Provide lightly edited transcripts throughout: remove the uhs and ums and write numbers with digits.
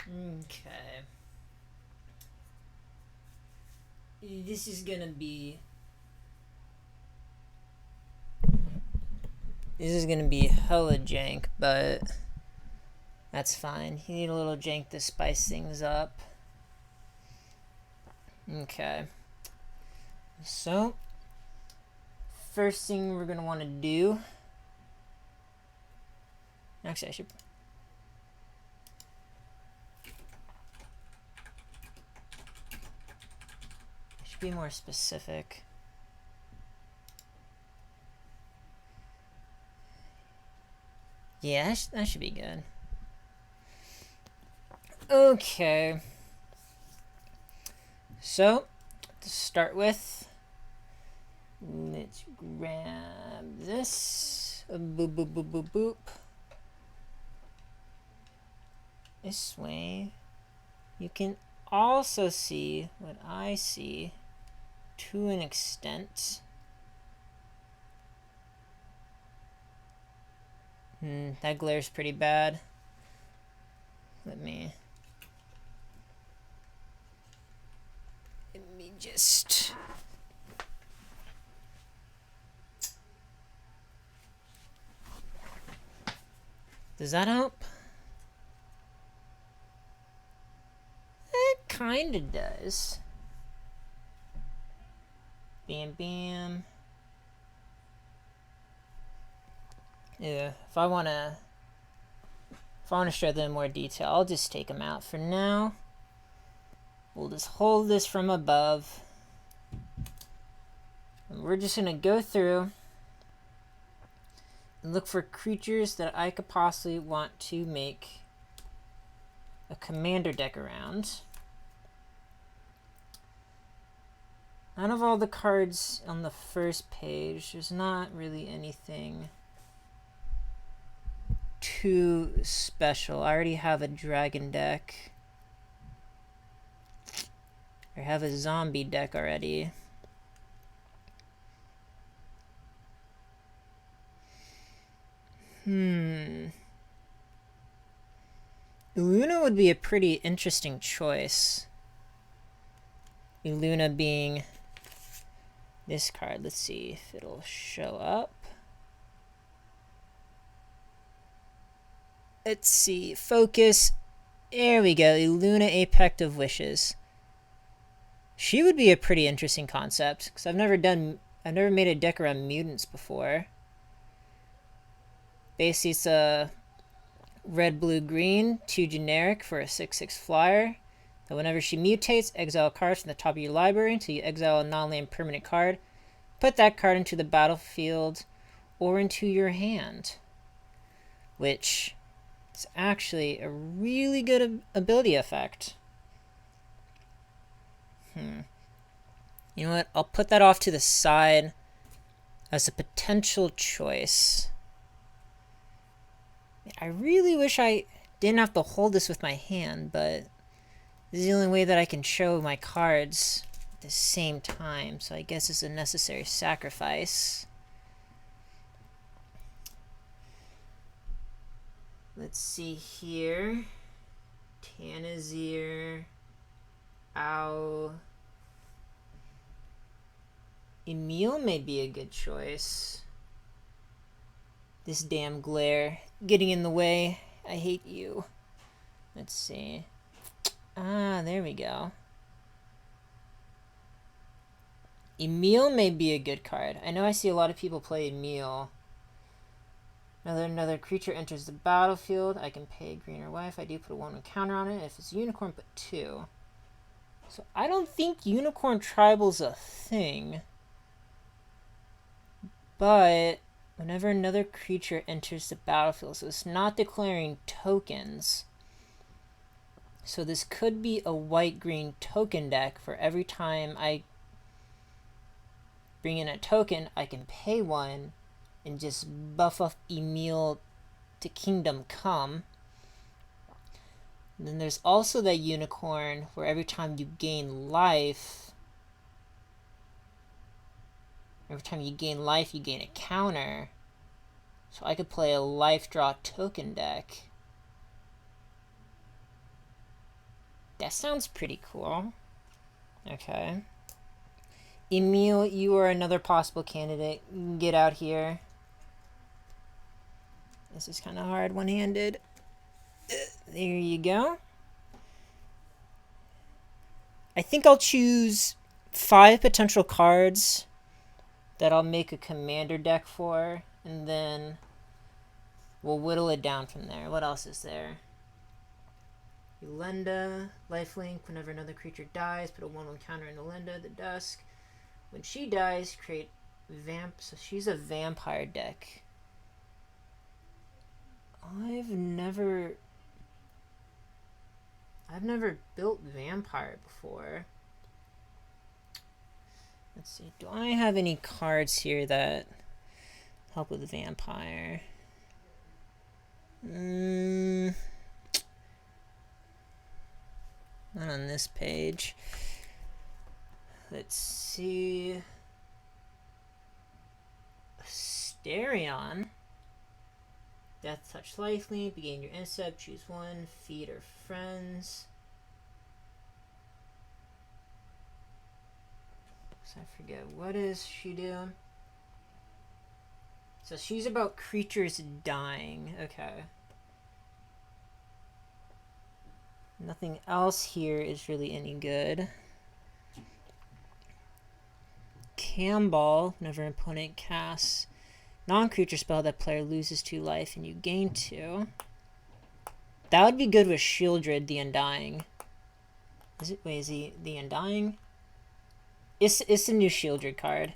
Okay. This is gonna be. This is gonna be hella jank, but that's fine. You need a little jank to spice things up. Okay. So, first thing we're gonna want to do. Actually, I should be more specific. Yeah, that should be good. Okay. So, to start with, let's grab this. Boop, boop, boop, boop, boop. This way. You can also see what I see to an extent. That glare's pretty bad. Let me just. Does that help? It kinda does. Bam, bam. Yeah, if I wanna show them in more detail, I'll just take them out. For now, we'll just hold this from above. And we're just gonna go through and look for creatures that I could possibly want to make a commander deck around. Out of all the cards on the first page, there's not really anything too special. I already have a dragon deck. I have a zombie deck already. Luna would be a pretty interesting choice. Luna being this card. Let's see if it'll show up. Let's see. Focus. There we go. Luna Apex of Wishes. She would be a pretty interesting concept because I've never made a deck around mutants before. Basically, it's a red, blue, green, 2 generic for a 6/6 flyer. And whenever she mutates, exile cards from the top of your library until you exile a non-land permanent card. Put that card into the battlefield or into your hand, which is actually a really good ability effect. You know what? I'll put that off to the side as a potential choice. I really wish I didn't have to hold this with my hand, but this is the only way that I can show my cards at the same time, so I guess it's a necessary sacrifice. Let's see here. Tanazir. Ow. Emil may be a good choice. This damn glare getting in the way. I hate you. Let's see. There we go. Emil may be a good card. I know I see a lot of people play Emil. Another creature enters the battlefield. I can pay green or white. If I do, put a 1 counter on it. If it's unicorn, put 2. So I don't think unicorn tribal's a thing. But whenever another creature enters the battlefield, so it's not declaring tokens. So this could be a white-green token deck. For every time I bring in a token, I can pay 1 and just buff up Emil to Kingdom Come. And then there's also that unicorn where every time you gain life, you gain a counter. So I could play a life draw token deck. That sounds pretty cool. Okay. Emil, you are another possible candidate. Get out here. This is kind of hard one-handed. There you go. I think I'll choose 5 potential cards that I'll make a commander deck for, and then we'll whittle it down from there. What else is there? Yolanda, lifelink. Whenever another creature dies, put a 1/1 counter in Yolanda, the Dusk. When she dies, create vamp. So she's a vampire deck. I've never built vampire before. Let's see. Do I have any cards here that help with vampire? Not on this page. Let's see. Asterion. Death Touch lifelink. Begin your incept. Choose 1. Feed or friends. So I forget. What does she do? So she's about creatures dying. Okay. Nothing else here is really any good. Camball. Whenever an opponent casts non-creature spell, that player loses 2 life and you gain 2. That would be good with Shieldred the Undying. Is he the Undying? It's a new Shieldred card.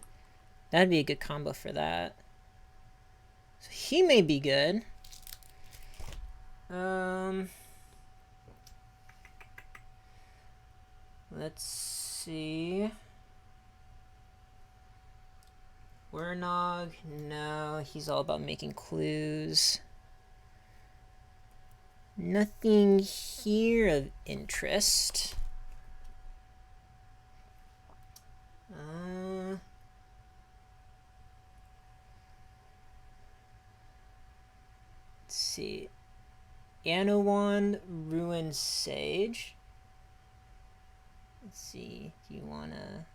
That'd be a good combo for that. So he may be good. Let's see. Wernog, no, he's all about making clues. Nothing here of interest. Let's see. Anawan, Ruined Sage. Let's see, do you wanna...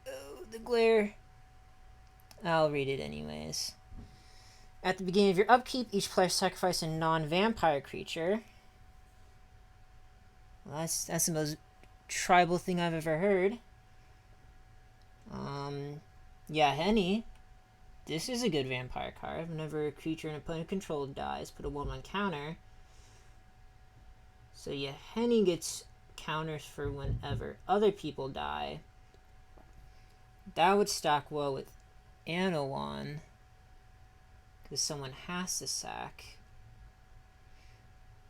Oh, the glare. I'll read it anyways. At the beginning of your upkeep, each player sacrifices a non-vampire creature. Well, that's the most tribal thing I've ever heard. Yeah, Henny. This is a good vampire card. Whenever a creature an opponent controlled dies, put a 1/1 counter. So yeah, Henny gets counters for whenever other people die. That would stack well with Anawan, because someone has to sack.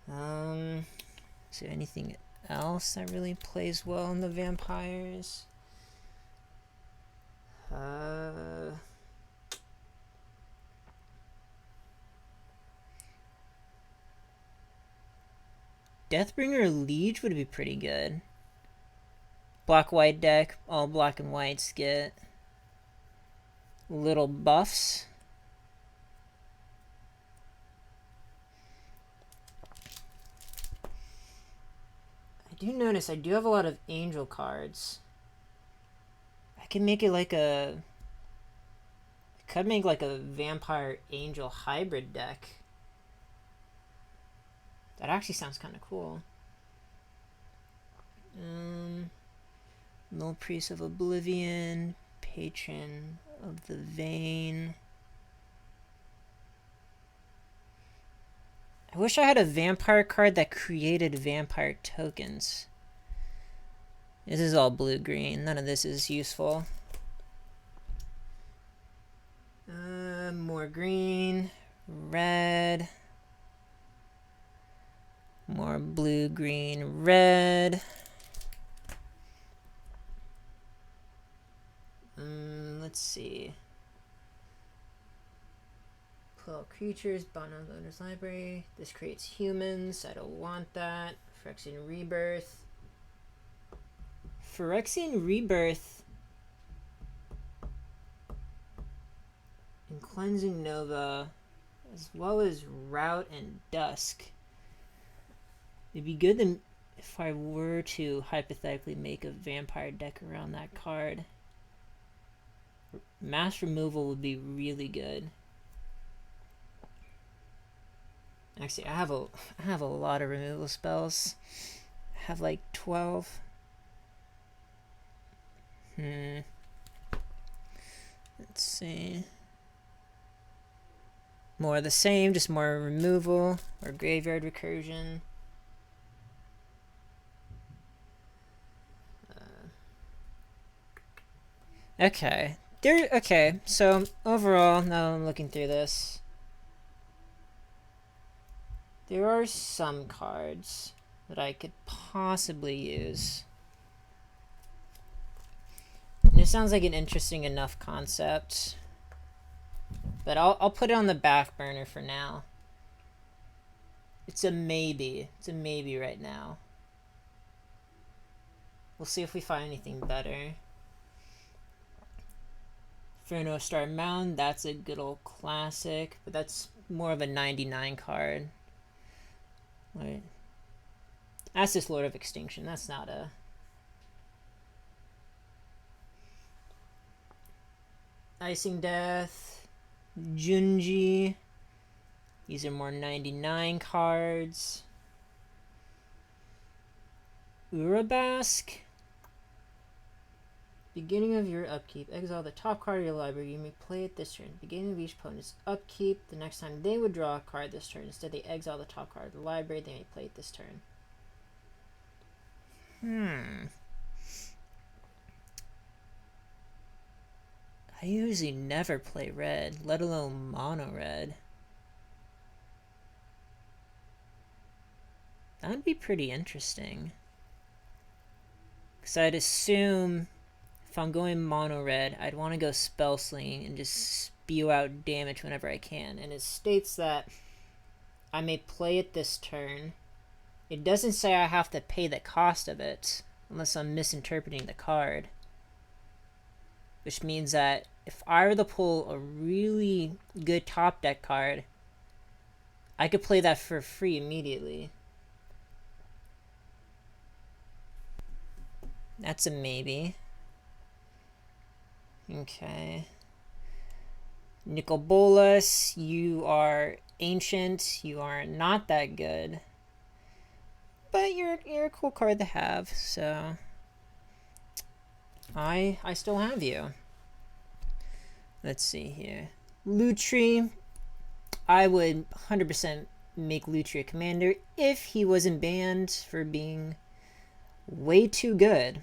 Is there anything else that really plays well in the vampires? Deathbringer Liege would be pretty good. Black-white deck, all black and whites get little buffs. I do notice I do have a lot of angel cards. I can make it like a... I could make like a vampire angel hybrid deck. That actually sounds kind of cool. Null Priest of Oblivion, Patron of the Vein. I wish I had a vampire card that created vampire tokens. This is all blue-green. None of this is useful. More green, red. More blue, green, red. Let's see. Pull out creatures, bond on the owner's library. This creates humans. I don't want that. Phyrexian Rebirth. Phyrexian Rebirth and Cleansing Nova as well as Rout and Dusk. It'd be good if I were to hypothetically make a vampire deck around that card. Mass removal would be really good. Actually, I have a lot of removal spells. I have like 12. Let's see. More of the same, just more removal or graveyard recursion. Okay. Okay, so overall, now I'm looking through this. There are some cards that I could possibly use. And it sounds like an interesting enough concept. But I'll put it on the back burner for now. It's a maybe. It's a maybe right now. We'll see if we find anything better. Inferno Star Mound, that's a good old classic, but that's more of a 99 card. Right. That's just Lord of Extinction. That's not a... Icing Death, Junji. These are more 99 cards. Urabask. Beginning of your upkeep, exile the top card of your library. You may play it this turn. Beginning of each opponent's upkeep, the next time they would draw a card this turn. Instead, they exile the top card of the library. They may play it this turn. I usually never play red, let alone mono red. That would be pretty interesting. Because I'd assume if I'm going mono red, I'd want to go spell slinging and just spew out damage whenever I can. And it states that I may play it this turn. It doesn't say I have to pay the cost of it, unless I'm misinterpreting the card. Which means that if I were to pull a really good top deck card, I could play that for free immediately. That's a maybe. Okay. Nicol Bolas, you are ancient. You are not that good. But you're a cool card to have, so I still have you. Let's see here. Lutri, I would 100% make Lutri a commander if he wasn't banned for being way too good.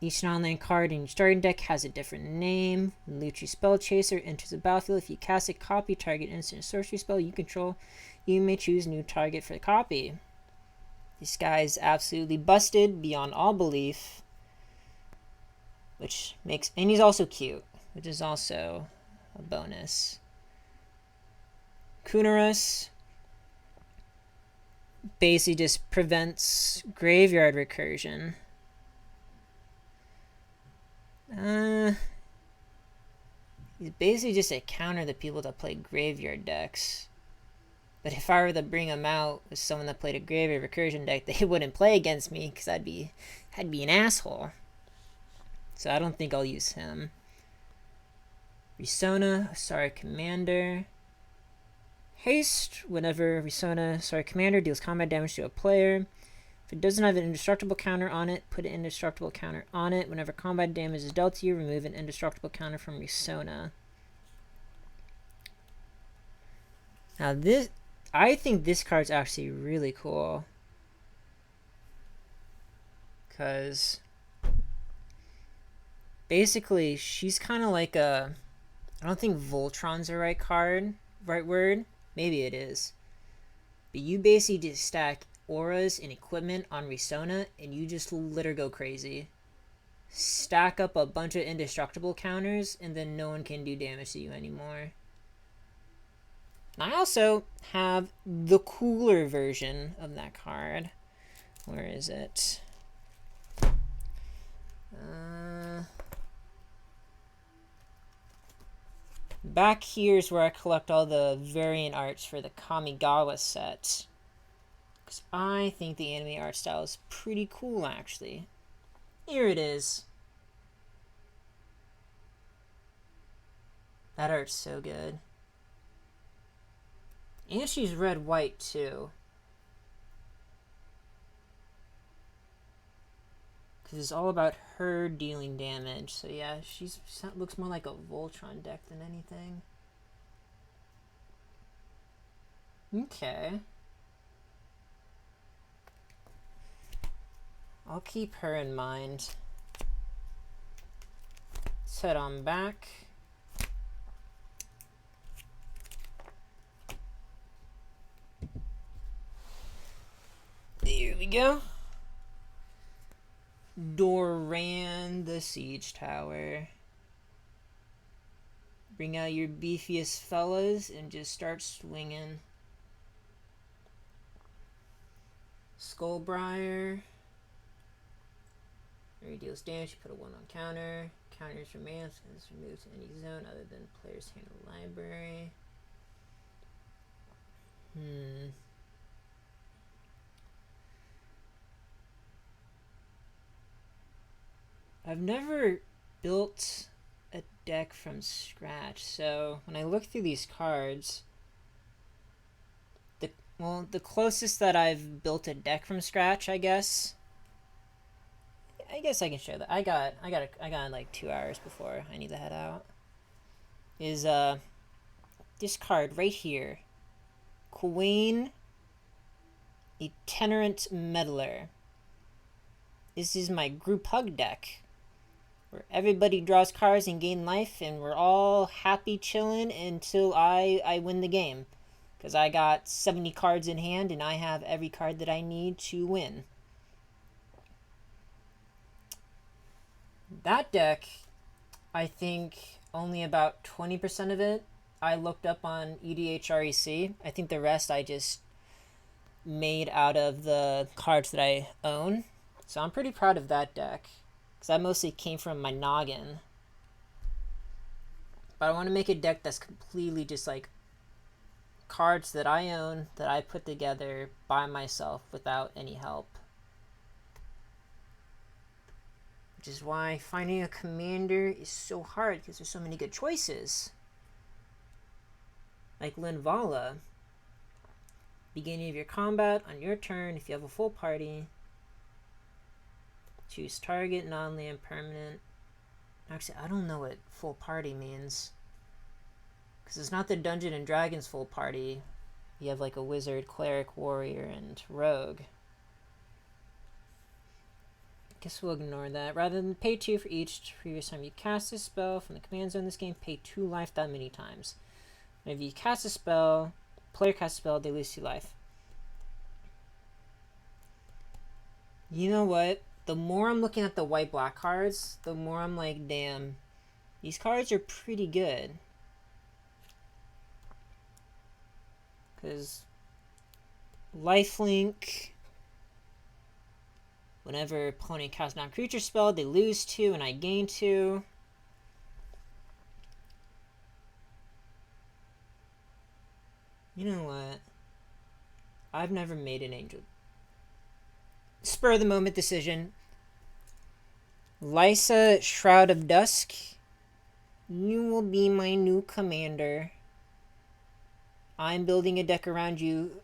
Each non-land card in your starting deck has a different name. When Lutri Spell Chaser enters the battlefield, if you cast a copy target instant or sorcery spell you control, you may choose a new target for the copy. This guy's absolutely busted beyond all belief, which makes, and he's also cute, which is also a bonus. Kunaris basically just prevents graveyard recursion. He's basically just a counter to people that play graveyard decks. But if I were to bring him out with someone that played a graveyard recursion deck, they wouldn't play against me because I'd be an asshole. So I don't think I'll use him. Risona, Asari Commander. Haste, whenever Risona, Asari Commander deals combat damage to a player. If it doesn't have an indestructible counter on it, put an indestructible counter on it. Whenever combat damage is dealt to you, remove an indestructible counter from Risona. Now this, I think this card's actually really cool. Because basically she's kind of like a, I don't think Voltron's the right word. Maybe it is. But you basically just stack auras and equipment on Risona and you just let her go crazy. Stack up a bunch of indestructible counters and then no one can do damage to you anymore. I also have the cooler version of that card. Where is it? Back here is where I collect all the variant arts for the Kamigawa set. Because I think the anime art style is pretty cool, actually. Here it is. That art's so good. And she's red-white, too. Because it's all about her dealing damage. So yeah, she looks more like a Voltron deck than anything. Okay. I'll keep her in mind. Let's head on back. Here we go. Doran the Siege Tower. Bring out your beefiest fellas and just start swinging. Skullbriar. When he deals damage, you put a 1 on counter. Counters for mana, so it's removed to any zone other than player's hand or library. I've never built a deck from scratch, so when I look through these cards, the closest that I've built a deck from scratch, I guess I can show that. I got like 2 hours before I need to head out. Is this card right here, Queen Itinerant Meddler. This is my group hug deck, where everybody draws cards and gain life, and we're all happy chilling until I win the game. Because I got 70 cards in hand, and I have every card that I need to win. That deck, I think only about 20% of it I looked up on EDHREC. I think the rest I just made out of the cards that I own. So I'm pretty proud of that deck, because that mostly came from my noggin. But I want to make a deck that's completely just like cards that I own, that I put together by myself without any help. Which is why finding a commander is so hard, because there's so many good choices. Like Linvala. Beginning of your combat, on your turn, if you have a full party, choose target non-land permanent. Actually, I don't know what full party means, because it's not the Dungeons and Dragons full party. You have like a wizard, cleric, warrior, and rogue. Guess we'll ignore that. Rather than pay 2 for each previous time you cast a spell from the command zone in this game, pay 2 life that many times. And if you cast a spell, player casts a spell, they lose 2 life. You know what? The more I'm looking at the white-black cards, the more I'm like, damn, these cards are pretty good. Because lifelink, whenever opponent casts non-creature spell, they lose 2 and I gain 2. You know what? I've never made an angel. Spur of the moment decision. Lysa, Shroud of Dusk. You will be my new commander. I'm building a deck around you.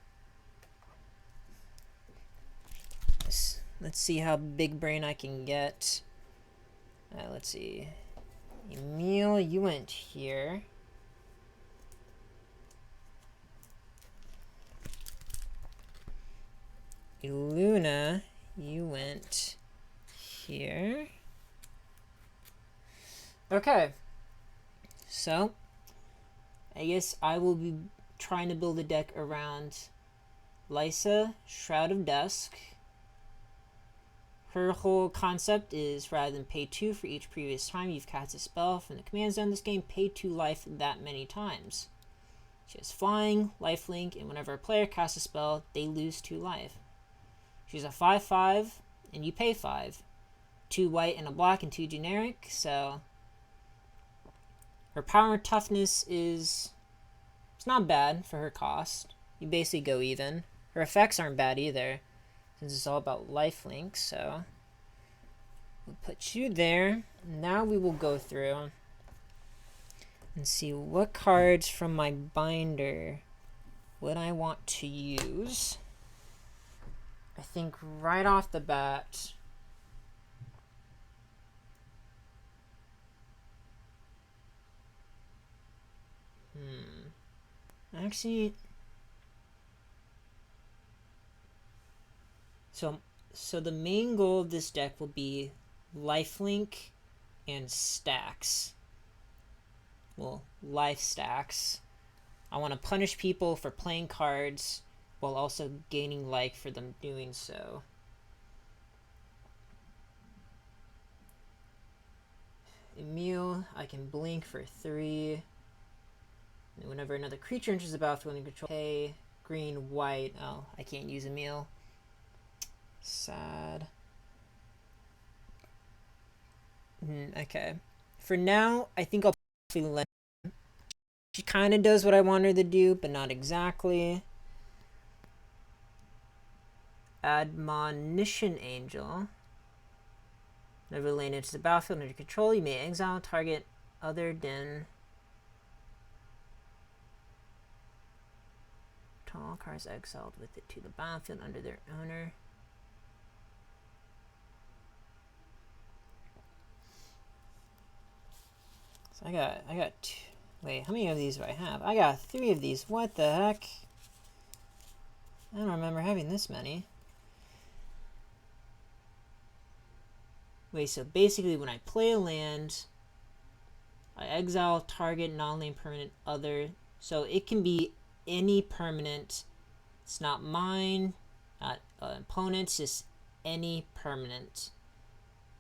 Let's see how big brain I can get. Let's see. Emil, you went here. Luna, you went here. Okay. So, I guess I will be trying to build a deck around Lysa, Shroud of Dusk. Her whole concept is, rather than pay 2 for each previous time you've cast a spell from the command zone in this game, pay 2 life that many times. She has flying, lifelink, and whenever a player casts a spell, they lose 2 life. She's a 5/5, and you pay 5. 2 white and a black and 2 generic, so Her power and toughness is... it's not bad for her cost. You basically go even. Her effects aren't bad either, since it's all about lifelink, so... we'll put you there. Now we will go through and see what cards from my binder would I want to use. I think right off the bat... actually... So the main goal of this deck will be lifelink and stacks. Well, life stacks. I want to punish people for playing cards while also gaining life for them doing so. Emil, I can blink for 3. And whenever another creature enters the battlefield in control, hey, green, white. Oh, I can't use Emil. Sad. Okay. For now, I think I'll probably let... she kind of does what I want her to do, but not exactly. Admonition Angel. Whenever land enters the battlefield under control, you may exile target other than... all cards exiled with it to the battlefield under their owner. So I got wait, how many of these do I have? I got 3 of these. What the heck? I don't remember having this many. Wait, so basically when I play a land, I exile target non-land permanent other. So it can be any permanent. It's not mine, not opponent's, just any permanent.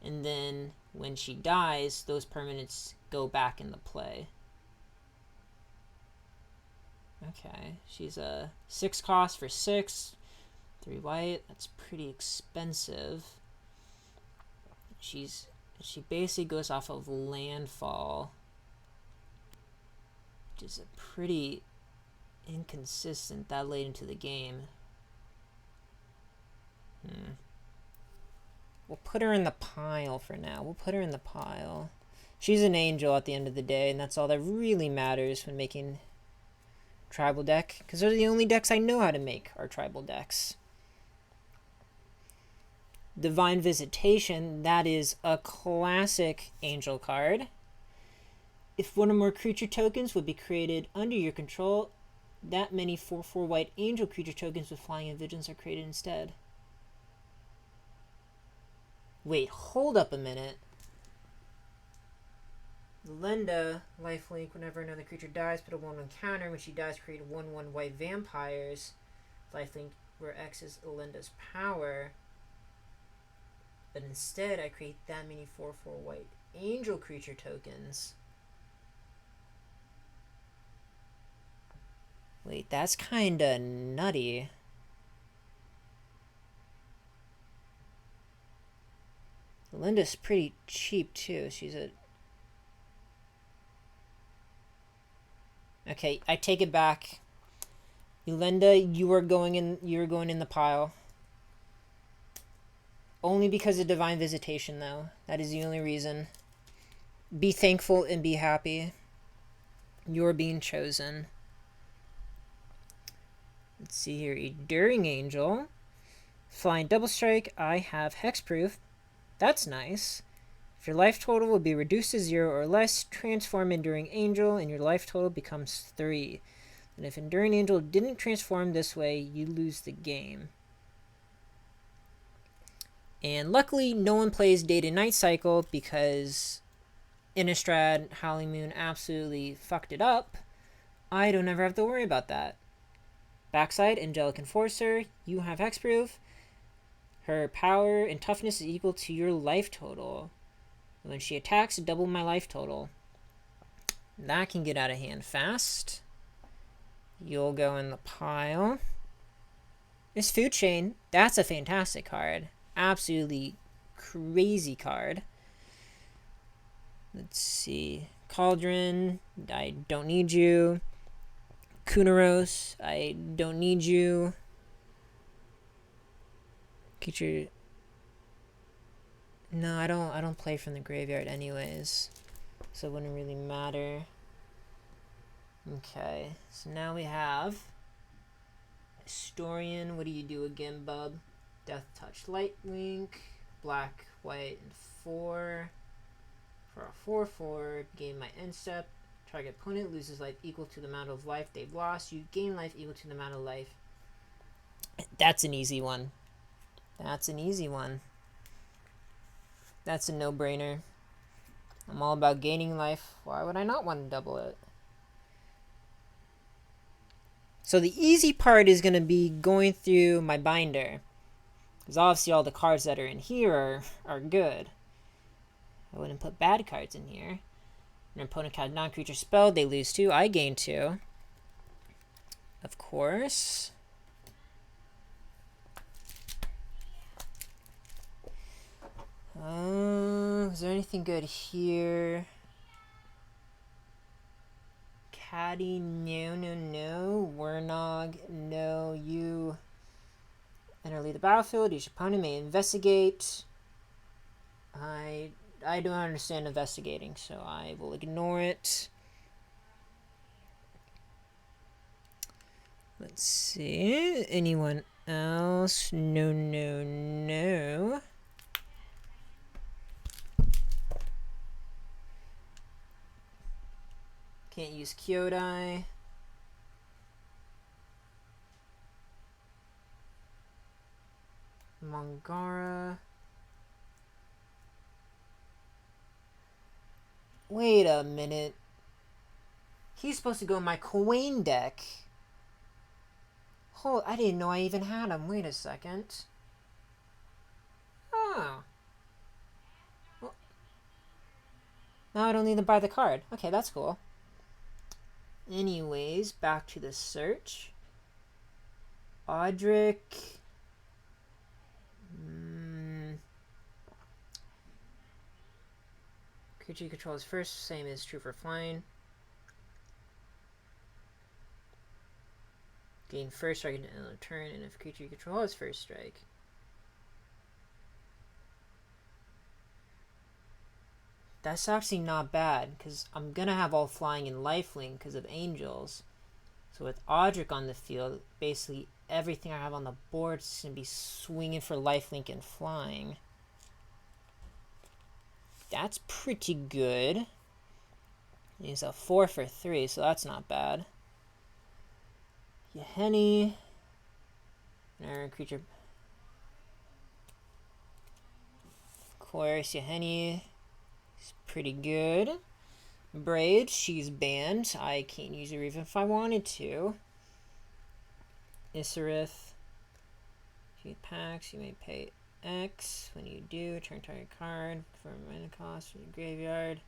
And then when she dies, those permanents go back into play. Okay, she's a 6 cost for 6, 3 white. That's pretty expensive. She basically goes off of landfall, which is a pretty inconsistent that late into the game. We'll put her in the pile for now. We'll put her in the pile. She's an angel at the end of the day, and that's all that really matters when making tribal deck, because they're the only decks I know how to make are tribal decks. Divine Visitation, that is a classic angel card. If one or more creature tokens would be created under your control, that many 4/4 white angel creature tokens with flying and vigilance are created instead. Wait, hold up a minute. Linda, lifelink, whenever another creature dies, put a 1/1 counter. When she dies, create 1/1 white vampires. Lifelink, where X is Linda's power. But instead, I create that many 4/4 white angel creature tokens. Wait, that's kinda nutty. Linda's pretty cheap too. She's a... okay, I take it back. Linda, you are going in the pile. Only because of Divine Visitation, though. That is the only reason. Be thankful and be happy. You're being chosen. Let's see here. Enduring Angel. Flying Double Strike. I have Hexproof. That's nice. If your life total will be reduced to 0 or less, transform Enduring Angel and your life total becomes 3. And if Enduring Angel didn't transform this way, you lose the game. And luckily, no one plays Day to Night Cycle because Innistrad, Howling Moon absolutely fucked it up. I don't ever have to worry about that. Backside, Angelic Enforcer, you have Hexproof. Her power and toughness is equal to your life total. When she attacks, double my life total. That can get out of hand fast. You'll go in the pile. This Food Chain, that's a fantastic card. Absolutely crazy card. Let's see. Cauldron, I don't need you. Kunaros, I don't need you. Creature. No, I don't play from the graveyard anyways, so it wouldn't really matter. Okay, so now we have Historian. What do you do again, bub? Death Touch, Light Link, black, white, and 4. For a 4/4, gain my end step. Target opponent loses life equal to the amount of life they've lost. You gain life equal to the amount of life. That's an easy one. That's an easy one. That's a no-brainer. I'm all about gaining life. Why would I not want to double it? So the easy part is going to be going through my binder. Because obviously all the cards that are in here are good. I wouldn't put bad cards in here. An opponent cast non-creature spell, they lose 2, I gain 2. Of course. Is there anything good here? Caddy, no. Wernog, no. You enter the battlefield. Each opponent may investigate. I don't understand investigating, so I will ignore it. Let's see. Anyone else? No. Can't use Kyodai. Mangara. Wait a minute. He's supposed to go in my Queen deck. Oh, I didn't know I even had him. Wait a second. Oh. Well, now I don't need to buy the card. Okay, that's cool. Anyways, back to the search. Audric. Creature you control is first. Same is true for flying. Gain first strike at the end of the turn, and if creature you control has first strike. That's actually not bad, because I'm going to have all flying and lifelink because of angels. So with Audric on the field, basically everything I have on the board is going to be swinging for lifelink and flying. That's pretty good. He's a 4 for 3, so that's not bad. Yeheni. Another creature. Of course, Yeheni is pretty good. Braid, she's banned. I can't use her even if I wanted to. Isarith. She packs, you may pay X. When you do, turn target card for mana cost from the graveyard.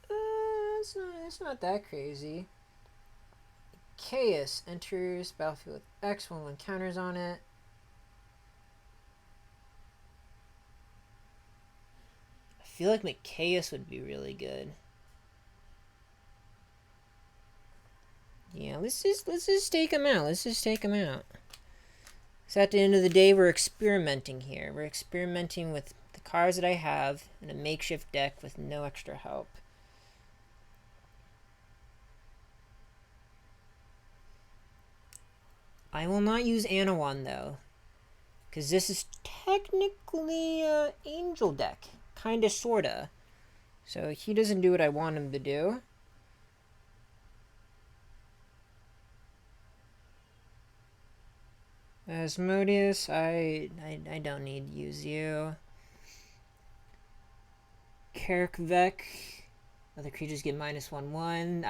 It's not that crazy. Chaos enters battlefield with X when counters on it. I feel like Chaos would be really good. Yeah, let's just take him out. So at the end of the day, we're experimenting here. We're experimenting with the cards that I have in a makeshift deck with no extra help. I will not use Anawan though, because this is technically an angel deck, kinda sorta. So he doesn't do what I want him to do. Asmodeus, I don't need to use you. Kerkvek, other creatures get -1/1.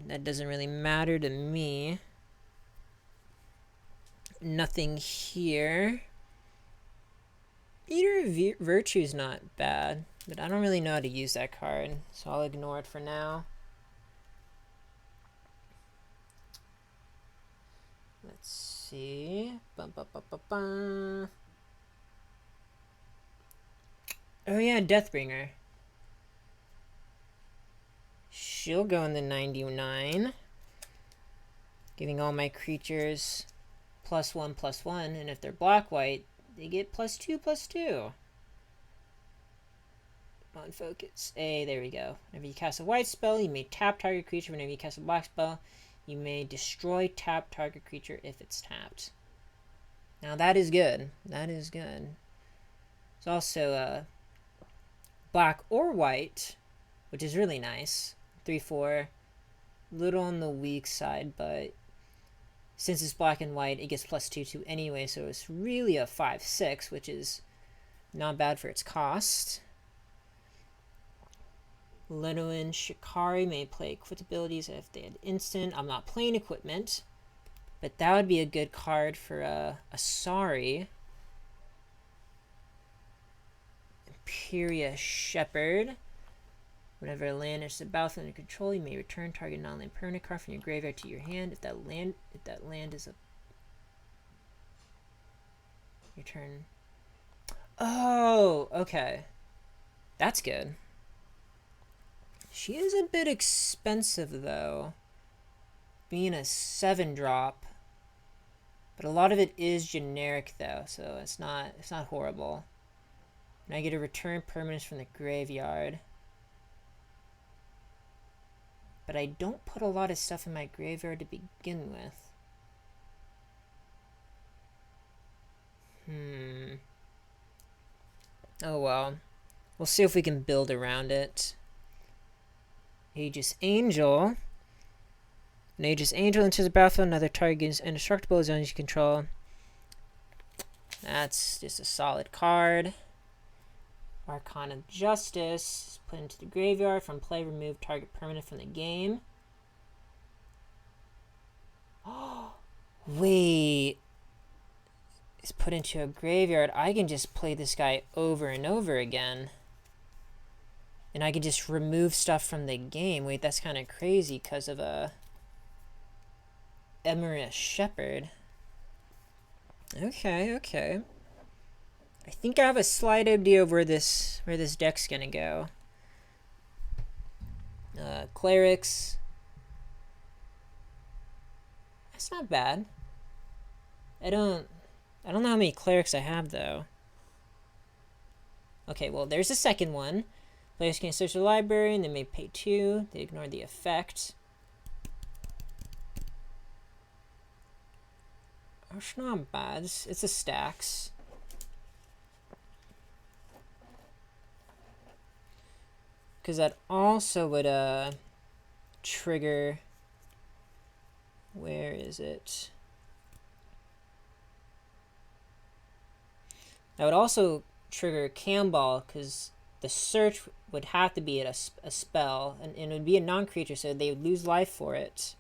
That doesn't really matter to me. Nothing here. Eater of Virtue's not bad, but I don't really know how to use that card, so I'll ignore it for now. Let's see. Oh yeah, Deathbringer. She'll go in the 99, giving all my creatures +1/+1, and if they're black-white, they get +2/+2. On focus. There we go. Whenever you cast a white spell, you may tap target creature. Whenever you cast a black spell, you may destroy tap target creature if it's tapped. Now that is good. That is good. It's also black or white, which is really nice. 3/4. Little on the weak side, but since it's black and white, it gets +2/2 anyway, so it's really a 5/6, which is not bad for its cost. Ledoin Shikari may play equipped abilities if they had instant. I'm not playing equipment, but that would be a good card for a Asari. Imperia Shepherd. Whenever a land enters the battlefield under control, you may return target non-land permanent card from your graveyard to your hand. If that land is a your turn. Oh, okay. That's good. She is a bit expensive though, being a 7-drop. But a lot of it is generic though, so it's not horrible. And I get a return permanence from the graveyard. But I don't put a lot of stuff in my graveyard to begin with. Oh well. We'll see if we can build around it. Aegis Angel. An Aegis Angel enters the battlefield, another target is indestructible zones you control. That's just a solid card. Archon of Justice. Put into the graveyard. From play, remove target permanent from the game. Oh, wait. It's put into a graveyard. I can just play this guy over and over again. And I can just remove stuff from the game. Wait, that's kind of crazy because of a Emerus Shepherd. Okay. I think I have a slight idea of where this deck's gonna go. Clerics. That's not bad. I don't know how many clerics I have though. Okay, well there's the second one. Players can search the library and they may pay 2. They ignore the effect. It's not bad. It's a stacks. Because that also would trigger. Where is it? That would also trigger Camball because the search would have to be at a spell, and it would be a non-creature, so they would lose life for it.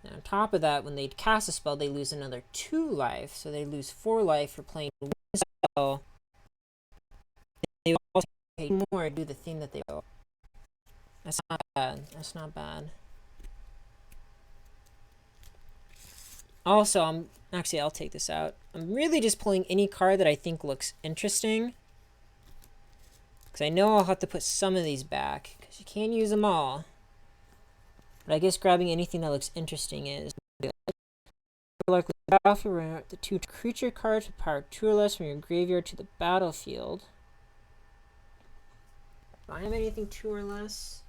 And on top of that, when they cast a spell, they lose another 2 life, so they lose 4 life for playing one spell. They would also pay more to do the thing that they do. That's not bad. That's not bad. Also, I'll take this out. I'm really just pulling any card that I think looks interesting. Because I know I'll have to put some of these back. Because you can't use them all. But I guess grabbing anything that looks interesting is good. Likely battlefield, the 2 creature cards with power 2 or less from your graveyard to the battlefield. Do I have anything 2 or less?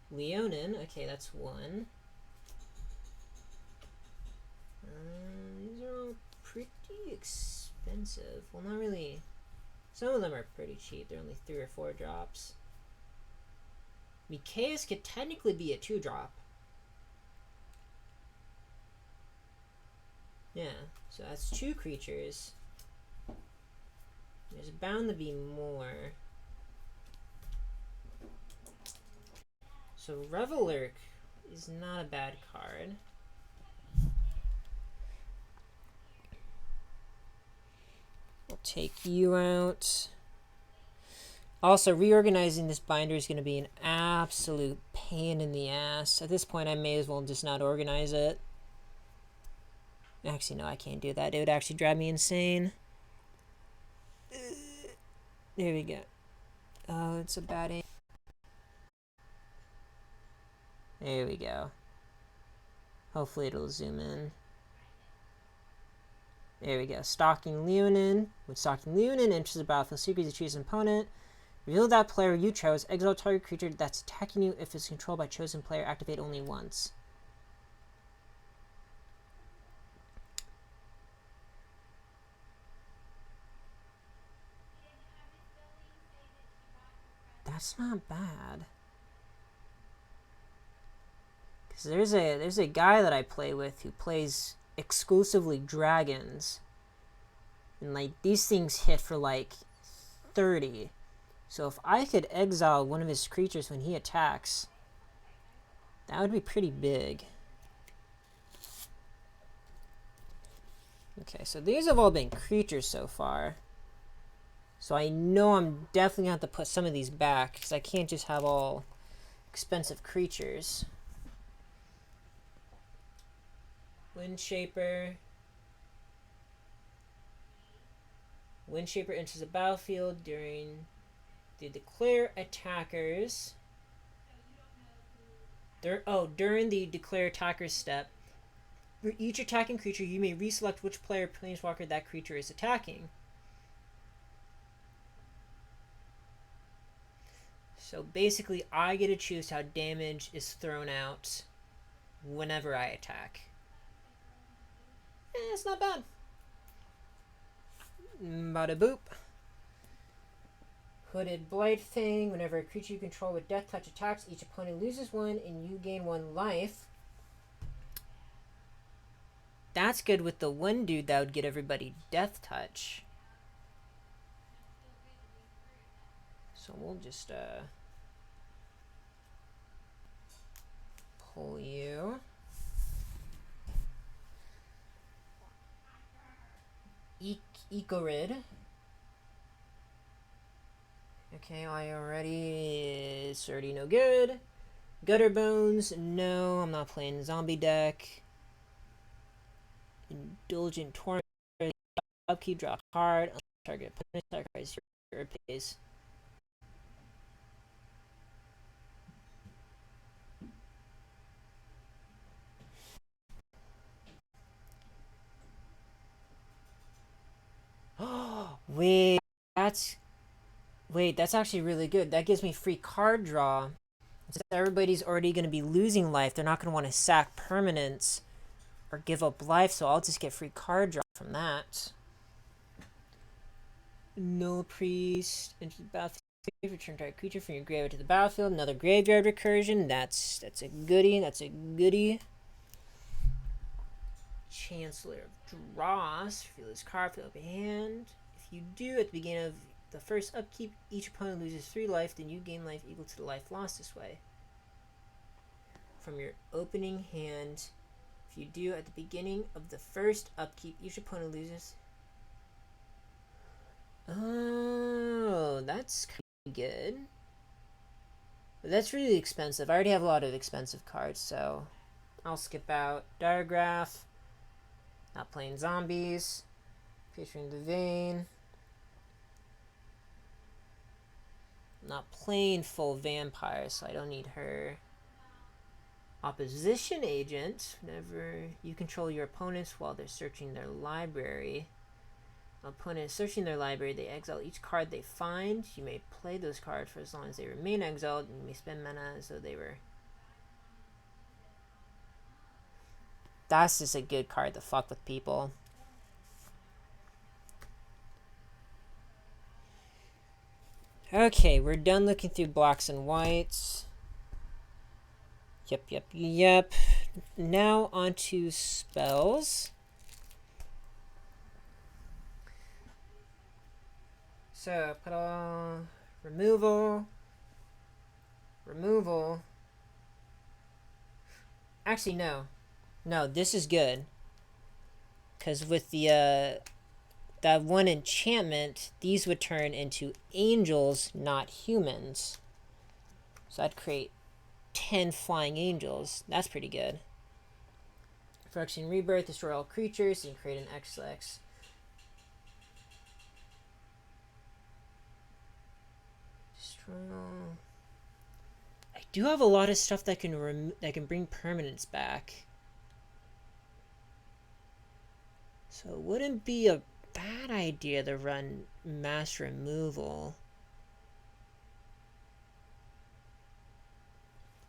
Leonin, okay, that's 1. These are all pretty expensive. Well, not really. Some of them are pretty cheap. They're only 3 or 4 drops. Mikaeus could technically be a 2-drop. Yeah, so that's 2 creatures. There's bound to be more. So Revelurk is not a bad card. We'll take you out. Also, reorganizing this binder is going to be an absolute pain in the ass. At this point, I may as well just not organize it. Actually, no, I can't do that. It would actually drive me insane. There we go. Oh, it's a bad aim. There we go. Hopefully it'll zoom in. There we go. Stalking Leonin. With Stalking Leonin, enters the battlefield sequence, you choose an opponent. Reveal that player you chose. Exile target creature that's attacking you if it's controlled by chosen player. Activate only once. That's not bad. Because there's a guy that I play with who plays exclusively dragons. And like these things hit for like 30. So if I could exile one of his creatures when he attacks, that would be pretty big. Okay, so these have all been creatures so far. So I know I'm definitely going to have to put some of these back, because I can't just have all expensive creatures. Windshaper. Windshaper enters the battlefield during the declare attackers. During the declare attackers step. For each attacking creature, you may reselect which player planeswalker that creature is attacking. So basically, I get to choose how damage is thrown out whenever I attack. It's not bad. Bada boop. Hooded Blightfang. Whenever a creature you control with Death Touch attacks, each opponent loses 1 and you gain 1 life. That's good with the one dude that would get everybody Death Touch. So we'll just pull you. Ecorid. Okay, it's already no good. Gutter Bones, no, I'm not playing zombie deck. Indulgent Torment, upkeep, draw card, target opponent, sacrifice your base. Wait, that's actually really good. That gives me free card draw. Since everybody's already going to be losing life, they're not going to want to sack permanents or give up life, so I'll just get free card draw from that. Null Priest, into the battlefield, return target creature from your graveyard to the battlefield. Another graveyard recursion. That's a goodie. Chancellor of Dross. Reveal this card, fill up your hand. If you do, at the beginning of the first upkeep, each opponent loses 3 life, then you gain life equal to the life lost this way. From your opening hand, if you do, at the beginning of the first upkeep, each opponent loses. Oh, that's kind of good. But that's really expensive. I already have a lot of expensive cards, so I'll skip out. Diagraph. Not playing zombies. Featuring the Vein. Not playing full vampire, so I don't need her. Opposition Agent. Whenever you control your opponents while they're searching their library. Opponent is searching their library, they exile each card they find. You may play those cards for as long as they remain exiled, and you may spend mana as though they were. That's just a good card to fuck with people. Okay, we're done looking through blacks and whites. Yep. Now onto spells. So, put all removal. Actually, no. No, this is good. Because with the that one enchantment, these would turn into angels, not humans. So I'd create 10 flying angels. That's pretty good. Phyrexian Rebirth, destroy all creatures, and create an X-Lex. Destroy all... I do have a lot of stuff that can bring permanents back. So it wouldn't be a bad idea to run mass removal.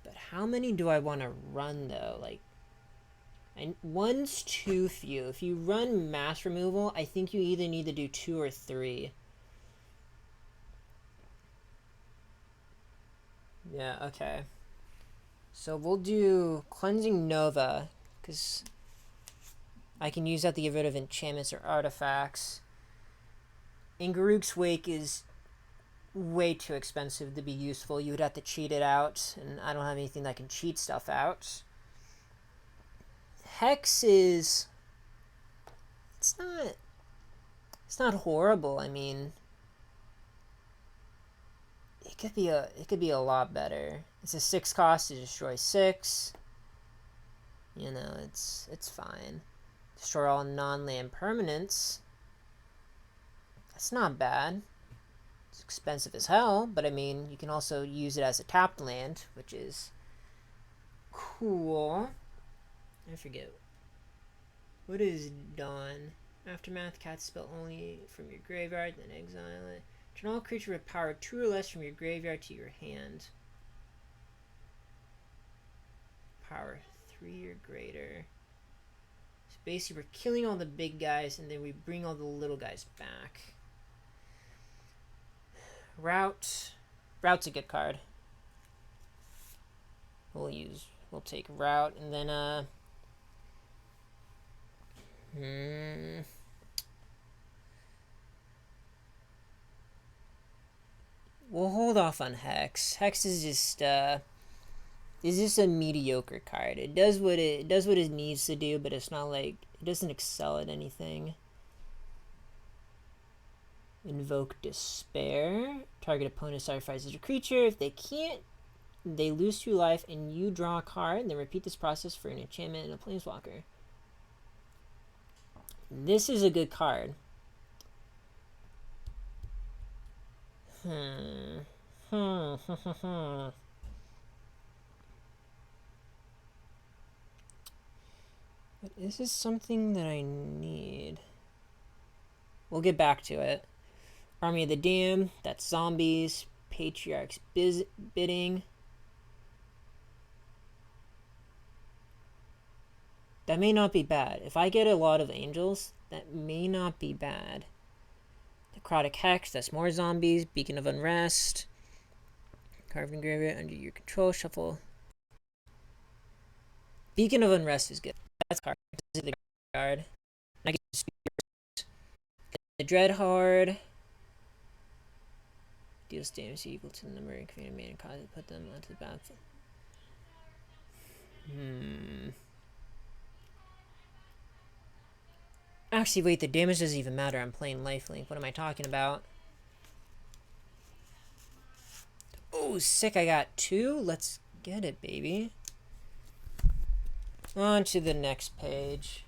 But how many do I want to run though? Like, one's too few. If you run mass removal, I think you either need to do 2 or 3. Yeah, okay. So we'll do Cleansing Nova, because I can use that to get rid of enchantments or artifacts. And Garruk's Wake is way too expensive to be useful. You would have to cheat it out, and I don't have anything that can cheat stuff out. Hex is... It's not horrible. I mean, it could be a lot better. It's a 6 cost to destroy 6. You know, it's fine. Destroy all non-land permanents. That's not bad. It's expensive as hell, but I mean, you can also use it as a tapped land, which is cool. I forget. What is Dawn? Aftermath, cast spell only from your graveyard, then exile it. Turn all creature with power 2 or less from your graveyard to your hand. Power 3 or greater. So basically we're killing all the big guys and then we bring all the little guys back. Route's a good card. We'll take Route and then we'll hold off on Hex. Hex is just a mediocre card. It does what it needs to do, but it's not like it doesn't excel at anything. Invoke Despair. Target opponent sacrifices a creature. If they can't, they lose 2 life, and you draw a card. Then repeat this process for an enchantment and a planeswalker. This is a good card. But is this something that I need? We'll get back to it. Army of the Damned, that's zombies. Patriarch's Bidding. That may not be bad. If I get a lot of angels, that may not be bad. Necrotic Hex, that's more zombies. Beacon of Unrest. Carving Graveyard under your control. Shuffle. Beacon of Unrest is good. That's card. This is the card. I can just the Dreadhorde. Deals damage equal to the number of created mana and cause it put them onto the battlefield. Actually, wait, the damage doesn't even matter. I'm playing lifelink. What am I talking about? Oh, sick. I got 2. Let's get it, baby. On to the next page.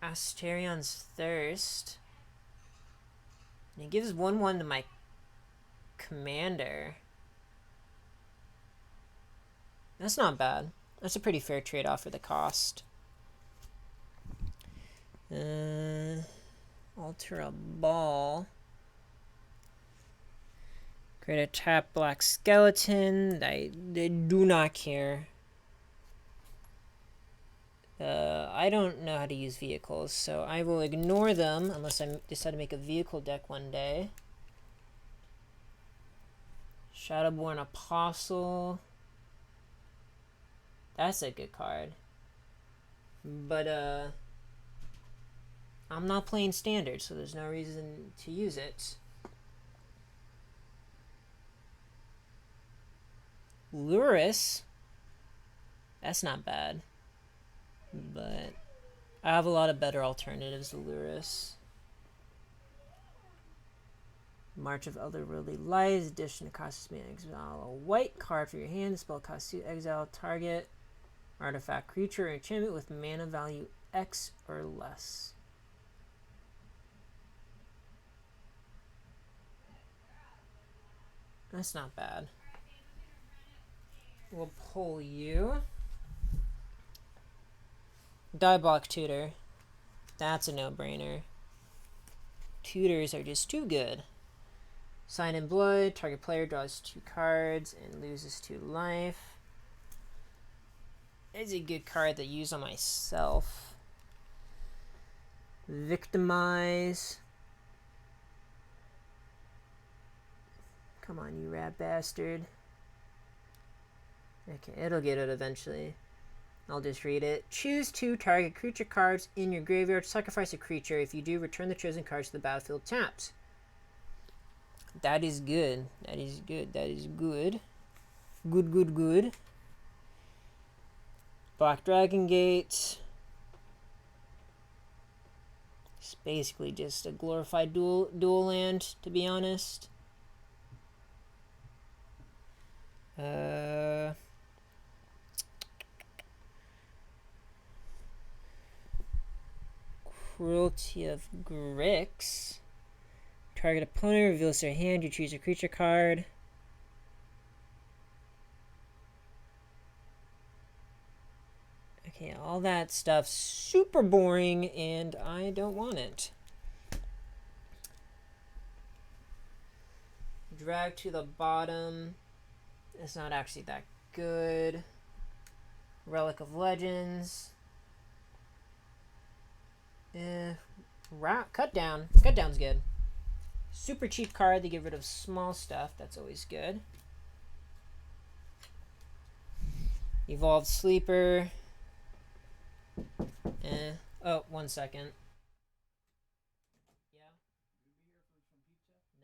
Astarion's Thirst. And he gives 1/1 to my commander. That's not bad. That's a pretty fair trade-off for the cost. Alter a Ball. Create a tap black skeleton. I do not care. I don't know how to use vehicles, so I will ignore them unless I decide to make a vehicle deck one day. Shadowborn Apostle. That's a good card. But, I'm not playing standard, so there's no reason to use it. Luris. That's not bad. But I have a lot of better alternatives to Luris. March of Otherworldly Lies. Addition to cost me exile a white card for your hand. The spell costs 2. Exile target artifact, creature, or enchantment with mana value X or less. That's not bad. We'll pull you. Diabolic Tutor. That's a no-brainer. Tutors are just too good. Sign in Blood. Target player draws 2 cards and loses 2 life. It's a good card to use on myself. Victimize. Come on, you rat bastard. Okay, it'll get it eventually. I'll just read it. Choose 2 target creature cards in your graveyard. Sacrifice a creature. If you do, return the chosen cards to the battlefield tapped. That is good. That is good. That is good. Good, good, good. Black Dragon Gate. It's basically just a glorified dual land, to be honest. Cruelty of Grix. Target opponent reveals their hand. You choose a creature card. Okay, all that stuff's super boring, and I don't want it. Drag to the bottom. It's not actually that good. Relic of Legends. Cut down. Cut down's good. Super cheap card to get rid of small stuff. That's always good. Evolved Sleeper. Oh, 1 second. Yeah? You be here for some pizza?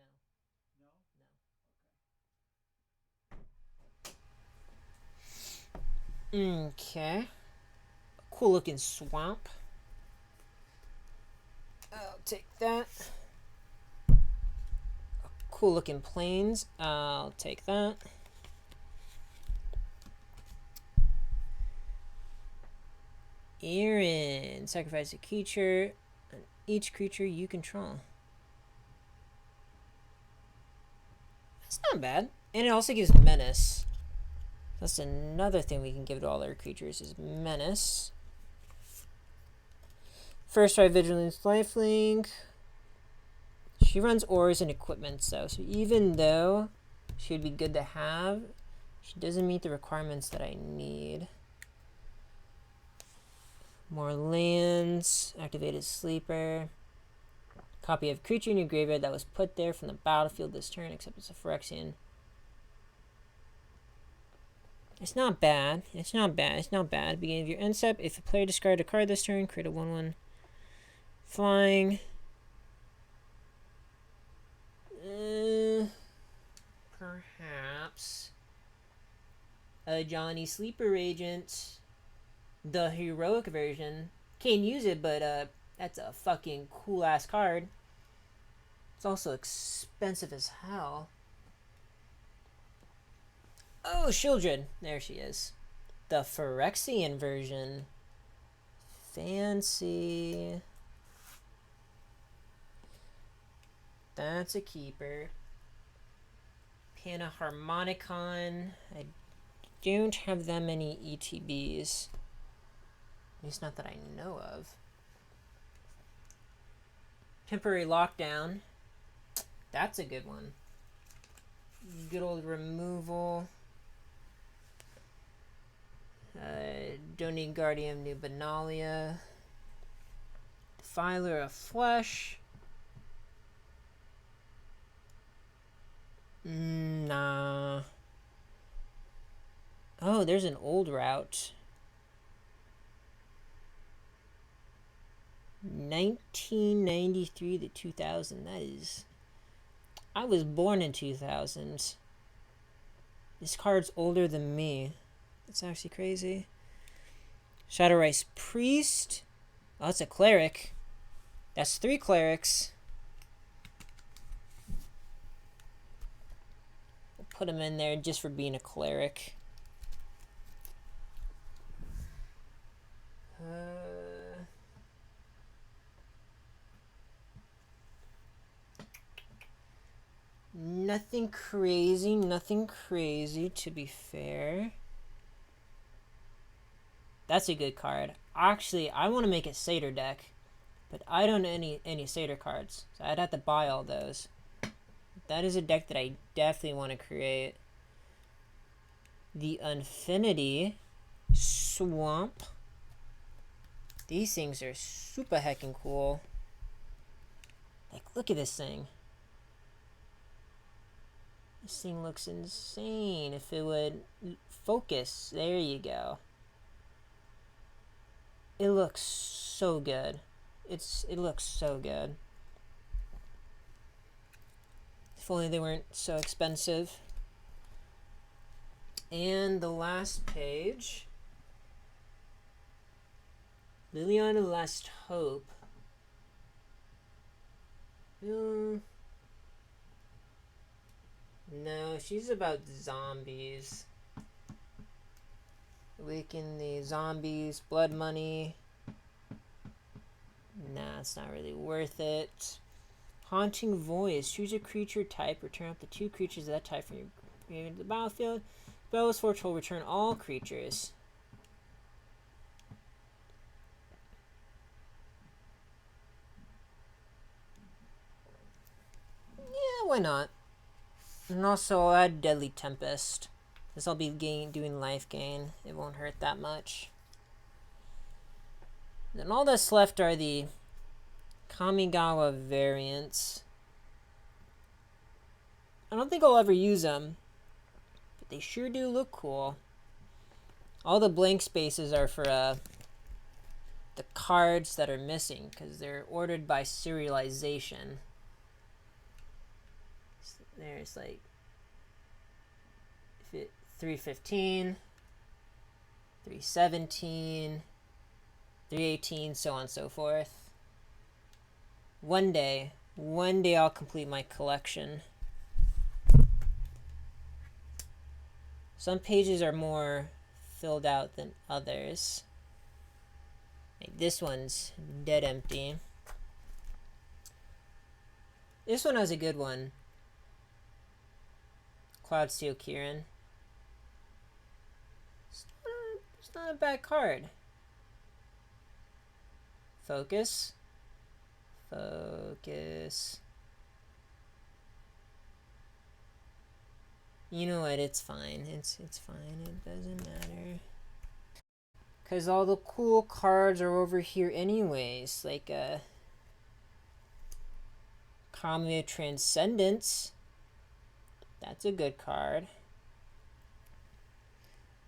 No. No? Okay. Cool looking swamp. I'll take that. Cool looking plains. I'll take that. Aaron. Sacrifice a creature. Each creature you control. That's not bad. And it also gives menace. That's another thing we can give to all our creatures is menace. First try Vigilance Lifelink. She runs ores and equipment though, so even though she would be good to have, she doesn't meet the requirements that I need. More lands. Activated Sleeper. Copy of creature in your graveyard that was put there from the battlefield this turn, except it's a Phyrexian. It's not bad. It's not bad. It's not bad. Beginning of your end step. If a player discarded a card this turn, create a 1/1 flying. Perhaps a Johnny Sleeper Agent, the heroic version. Can't use it, but that's a fucking cool ass card. It's also expensive as hell. Oh, Shieldred. There she is. The Phyrexian version. Fancy. That's a keeper. Panaharmonicon. I don't have that many ETBs. At least not that I know of. Temporary Lockdown. That's a good one. Good old removal. Donating Guardian New Benalia. Defiler of Flesh. Nah. Oh, there's an old route. 1993 to 2000. That is... I was born in 2000. This card's older than me. That's actually crazy. Shadowrise Priest. Oh, that's a cleric. That's 3 clerics. put him in there just for being a cleric. Nothing crazy to be fair. That's a good card. Actually, I want to make a Satyr deck, but I don't know any Satyr cards, so I'd have to buy all those. That is a deck that I definitely want to create. The Infinity Swamp. These things are super heckin' cool. Like, look at this thing. This thing looks insane. If it would focus, there you go. It looks so good. It looks so good. If only they weren't so expensive. And the last page. Liliana Last Hope. No, she's about zombies. Awaken the zombies, blood money. Nah, it's not really worth it. Haunting Voice. Choose a creature type. Return up to 2 creatures of that type from your graveyard to the battlefield. Spell's Forge will return all creatures. Yeah, why not? And also, I'll add Deadly Tempest. This I'll be doing life gain. It won't hurt that much. Then all that's left are the Kamigawa variants. I don't think I'll ever use them, but they sure do look cool. All the blank spaces are for the cards that are missing because they're ordered by serialization. So there's like 315, 317, 318, so on and so forth. One day I'll complete my collection. Some pages are more filled out than others. Like this one's dead empty. This one has a good one. Cloudsteel Kieran. It's not a bad card. Focus. You know what? It's fine. It's fine. It doesn't matter. Because all the cool cards are over here anyways. Like Kami of Transcendence. That's a good card.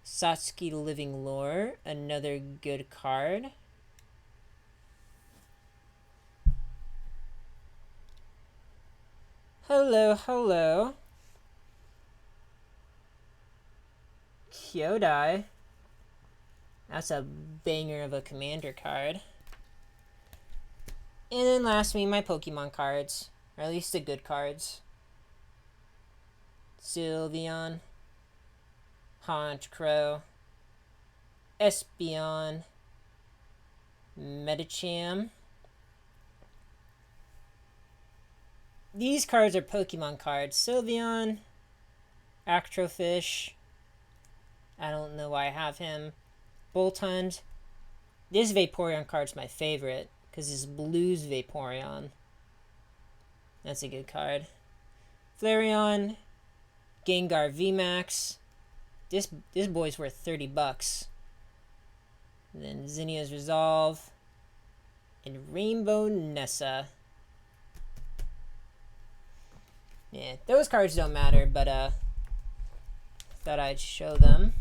Satsuki Living Lore. Another good card. Hello. Kyodai. That's a banger of a commander card. And then lastly, my Pokemon cards. Or at least the good cards. Sylveon. Honchkrow. Espeon. Medicham. These cards are Pokemon cards. Sylveon. Actrofish. I don't know why I have him. Boltund. This Vaporeon card's my favorite because it's Blue's Vaporeon. That's a good card. Flareon. Gengar VMAX. This boy's worth 30 bucks. And then Zinnia's Resolve. And Rainbow Nessa. Yeah, those cards don't matter, but thought I'd show them.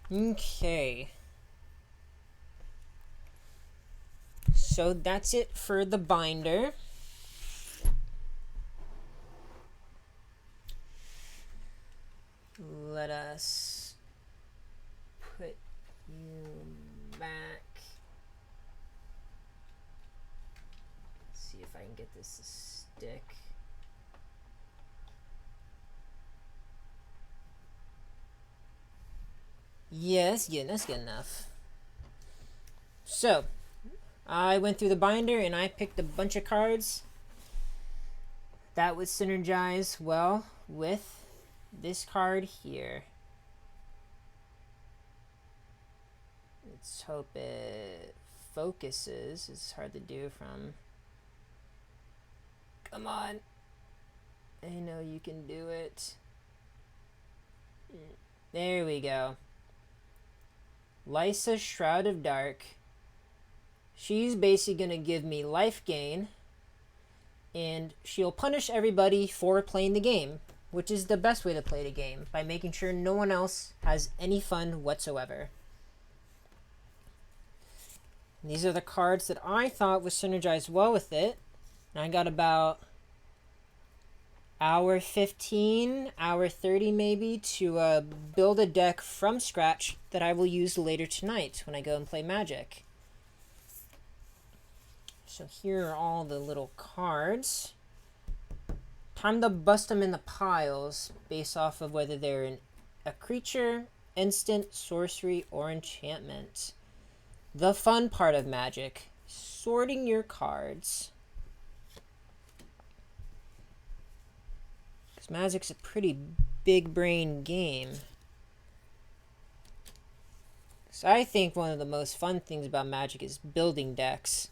Okay. So that's it for the binder. Let us put you back. Let's see if I can get this to stick. Yes, yeah, that's good enough. So, I went through the binder and I picked a bunch of cards that would synergize well with this card here. Let's hope it focuses. It's hard to do from... Come on. I know you can do it. There we go. Lysa, Shroud of Dark. She's basically going to give me life gain, and she'll punish everybody for playing the game, which is the best way to play the game, by making sure no one else has any fun whatsoever. And these are the cards that I thought would synergize well with it. And I got about hour 15, hour 30 maybe, to build a deck from scratch that I will use later tonight when I go and play Magic. So here are all the little cards. Time to bust them in the piles based off of whether they're a creature, instant, sorcery, or enchantment. The fun part of Magic, sorting your cards. Because Magic's a pretty big brain game. So I think one of the most fun things about Magic is building decks.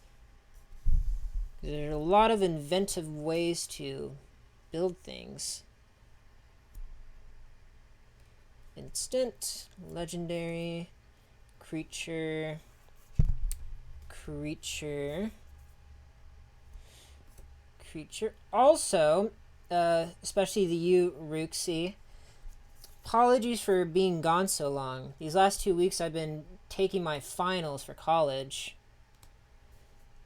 There are a lot of inventive ways to build things. Instant, legendary, creature, creature. Also, especially the you, Ruxi, apologies for being gone so long. These last 2 weeks I've been taking my finals for college.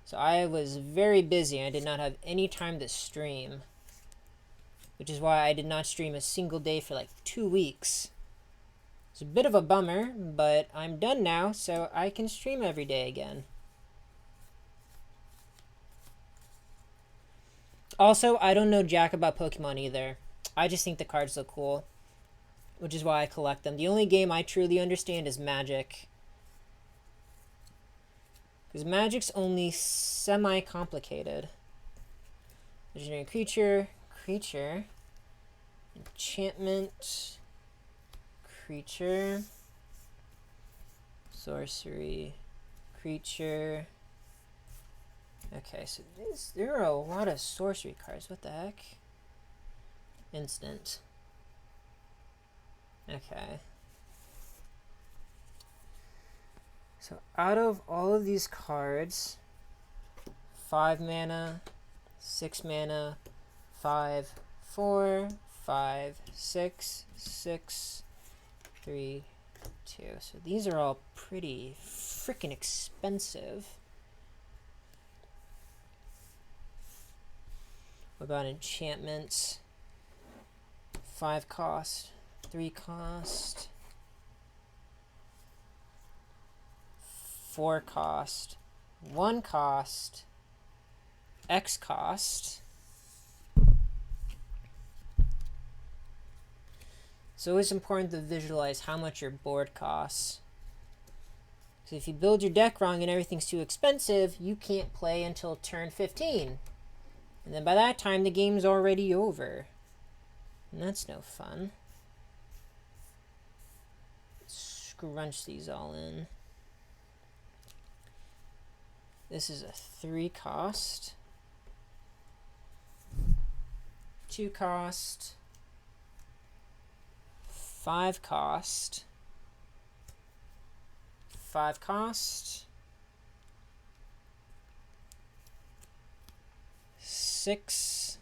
So I was very busy. I did not have any time to stream, which is why I did not stream a single day for like 2 weeks. It's a bit of a bummer, but I'm done now, so I can stream every day again. Also, I don't know jack about Pokemon either. I just think the cards look cool, which is why I collect them. The only game I truly understand is Magic. Because Magic's only semi-complicated. Legendary creature, enchantment, creature, sorcery, creature. Okay, so there are a lot of sorcery cards. What the heck? Instant. Okay. So out of all of these cards, 5 mana, 6 mana, 5, 4, 5, 6, 6, 3, 2. So these are all pretty freaking expensive. What about enchantments? 5 cost, 3 cost, 4 cost, 1 cost, X cost. It's always important to visualize how much your board costs. So if you build your deck wrong and everything's too expensive, you can't play until turn 15. And then by that time, the game's already over. And that's no fun. Scrunch these all in. This is a 3 cost, 2 cost, 5 cost, 5 cost, 6.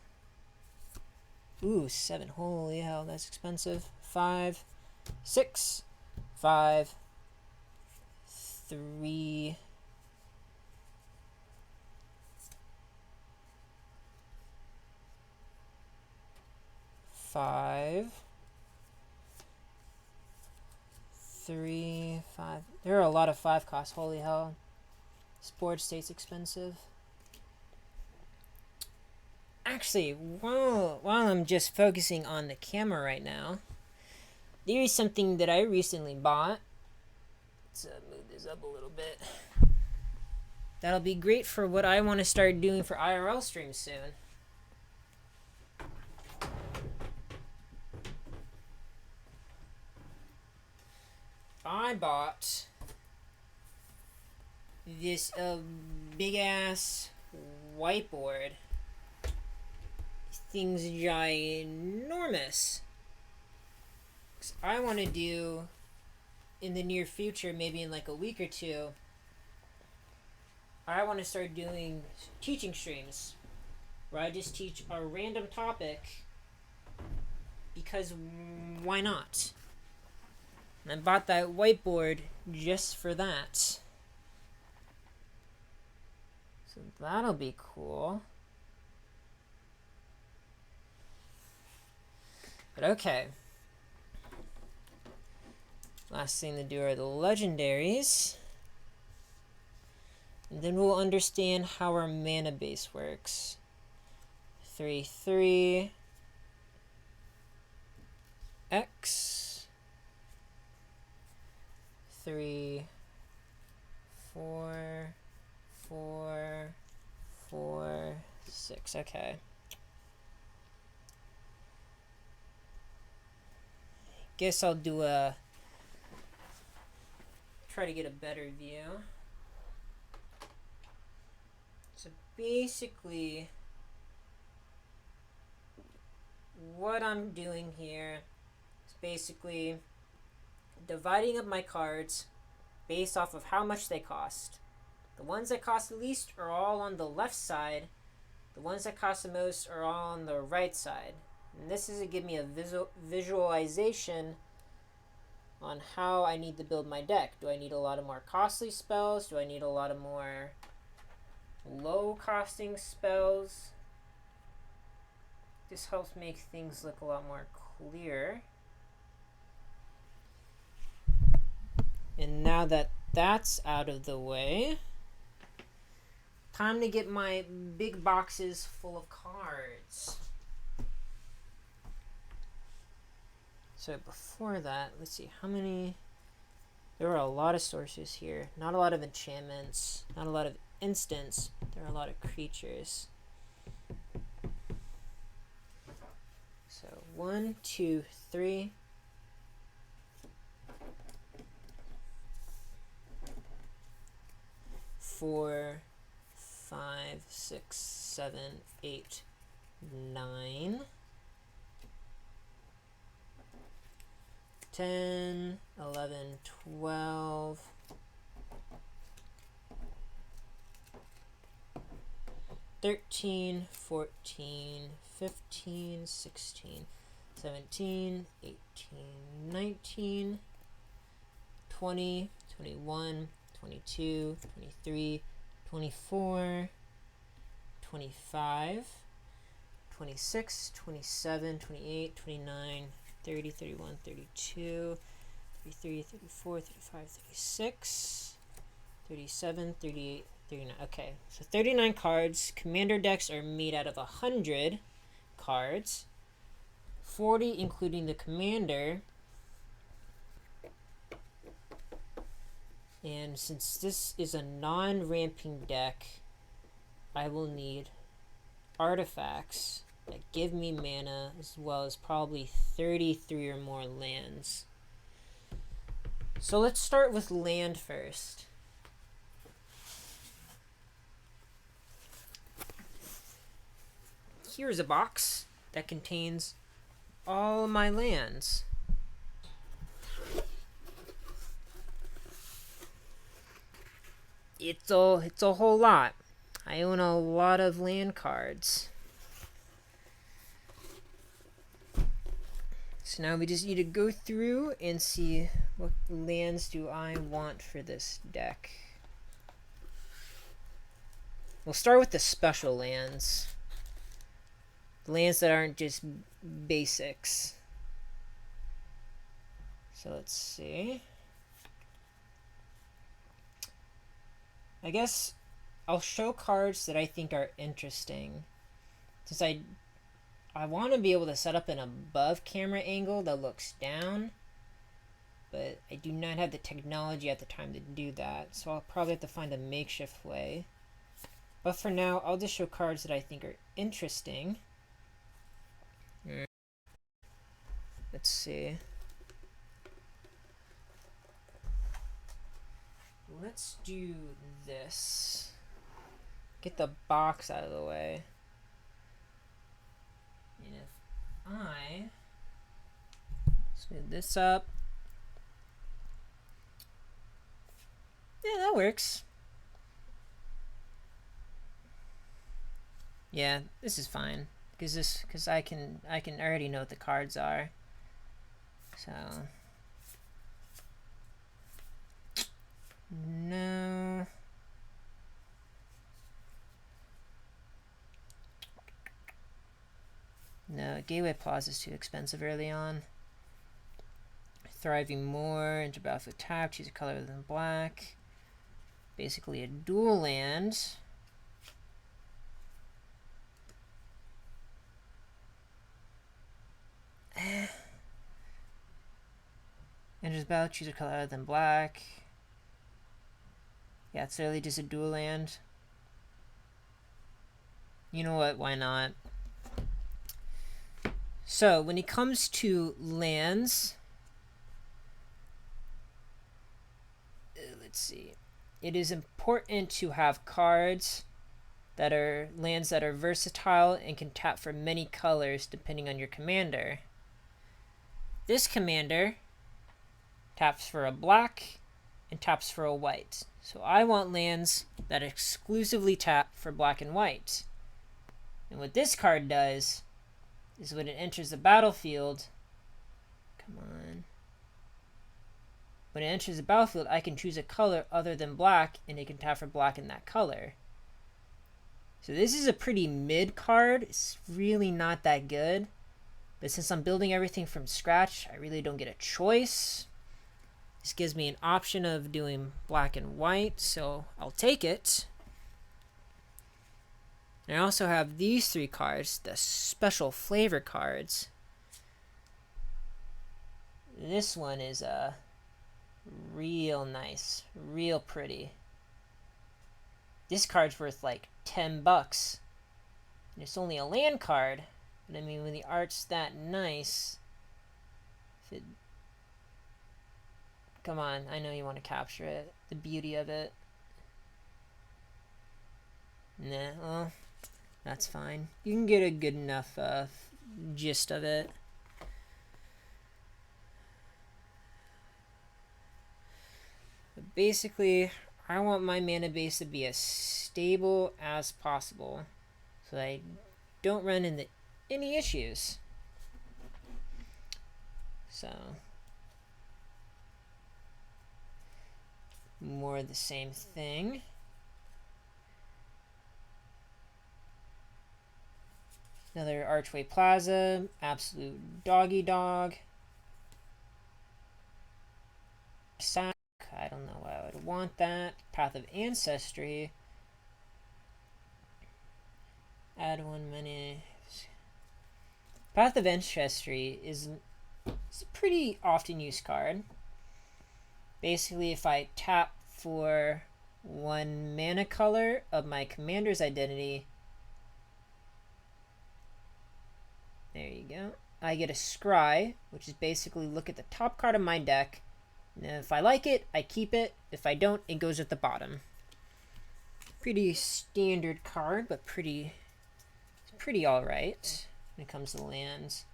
Ooh, 7. Holy hell, that's expensive. 5, 6, 5, 3. 5, 3, 5. There are a lot of 5 costs. Holy hell. This board stays expensive. Actually, while I'm just focusing on the camera right now, there is something that I recently bought. Let's move this up a little bit. That'll be great for what I want to start doing for IRL streams soon. I bought this big ass whiteboard. This thing's ginormous. 'Cause I want to do in the near future, maybe in like a week or two, I want to start doing teaching streams where I just teach a random topic because why not? And I bought that whiteboard just for that. So that'll be cool. But okay. Last thing to do are the legendaries. And then we'll understand how our mana base works. 3/3 X 3 4 4 4 6. Okay. Guess I'll do a try to get a better view. So basically what I'm doing here is basically dividing up my cards based off of how much they cost. The ones that cost the least are all on the left side. The ones that cost the most are all on the right side. And this is to give me a visualization on how I need to build my deck. Do I need a lot of more costly spells? Do I need a lot of more low costing spells? This helps make things look a lot more clear. And now that that's out of the way, time to get my big boxes full of cards. So before that, let's see how many. There are a lot of sources here. Not a lot of enchantments. Not a lot of instants. There are a lot of creatures. So 1, 2, 3. 4, 5, 6, 7, 8, 9. 10, 11, 12, 13, 14, 15, 16, 17, 18, 19, 20, 21, 22, 23, 24, 25, 26, 27, 28, 29, 30, 31, 32, 33, 34, 35, 36, 37, 38, 39. Okay, so 39 cards. Commander decks are made out of 100 cards. 40 including the commander. And since this is a non-ramping deck, I will need artifacts that give me mana, as well as probably 33 or more lands. So let's start with land first. Here's a box that contains all my lands. It's a whole lot. I own a lot of land cards. So now we just need to go through and see what lands do I want for this deck. We'll start with the special lands. The lands that aren't just basics. So let's see. I guess I'll show cards that I think are interesting. Since I want to be able to set up an above camera angle that looks down. but I do not have the technology at the time to do that, so I'll probably have to find a makeshift way. But for now, I'll just show cards that I think are interesting. Let's see. Let's do this. Get the box out of the way. And if I smooth this up. Yeah, that works. Yeah, this is fine. Because I can already know what the cards are. So no. No, Gateway Plaza is too expensive early on. Thriving More, enter battlefield tap, choose a color other than black. Basically a dual land. Enters battle, choose a color other than black. Yeah, it's literally just a dual land. You know what, why not? So, when it comes to lands, let's see. It is important to have cards that are lands that are versatile and can tap for many colors depending on your commander. This commander taps for a black and taps for a white. So I want lands that exclusively tap for black and white. And what this card does is when it enters the battlefield, come on. When it enters the battlefield, I can choose a color other than black, and it can tap for black in that color. So this is a pretty mid card. It's really not that good. But since I'm building everything from scratch, I really don't get a choice. This gives me an option of doing black and white, so I'll take it. And I also have these three cards, the special flavor cards. This one is real nice, real pretty. This card's worth like $10. And it's only a land card. But I mean, when the art's that nice, come on, I know you want to capture it. The beauty of it. Nah, well, that's fine. You can get a good enough gist of it. But basically, I want my mana base to be as stable as possible so that I don't run into any issues. So, more of the same thing. Another Archway Plaza, absolute doggy dog. Sack, I don't know why I would want that. Path of Ancestry. Add one many. Path of Ancestry is a pretty often used card. Basically, if I tap for one mana color of my commander's identity, there you go. I get a scry, which is basically look at the top card of my deck. And if I like it, I keep it. If I don't, it goes at the bottom. Pretty standard card, but pretty alright when it comes to lands.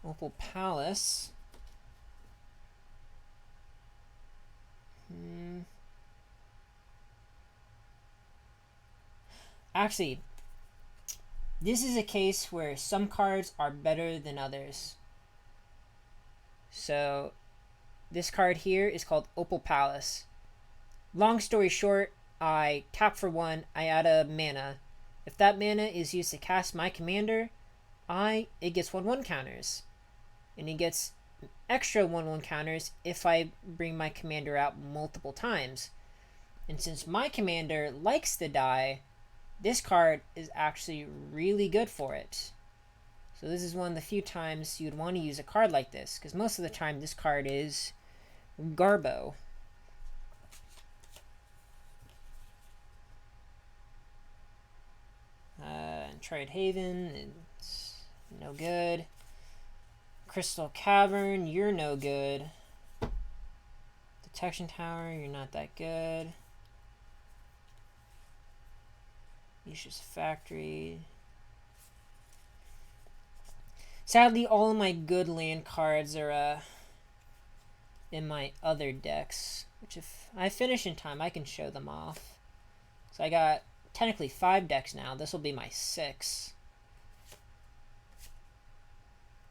Opal Palace. Actually, this is a case where some cards are better than others. So, this card here is called Opal Palace. Long story short, I tap for one, I add a mana. If that mana is used to cast my commander, it gets 1/1 counters. And it gets extra 1/1 counters if I bring my commander out multiple times. And since my commander likes to die, this card is actually really good for it. So this is one of the few times you'd want to use a card like this, because most of the time this card is Garbo. Triad Haven, it's no good. Crystal Cavern, you're no good. Detection Tower, you're not that good. Isha's Factory. Sadly, all of my good land cards are in my other decks, which if I finish in time, I can show them off. So I got technically 5 decks now. This will be my 6.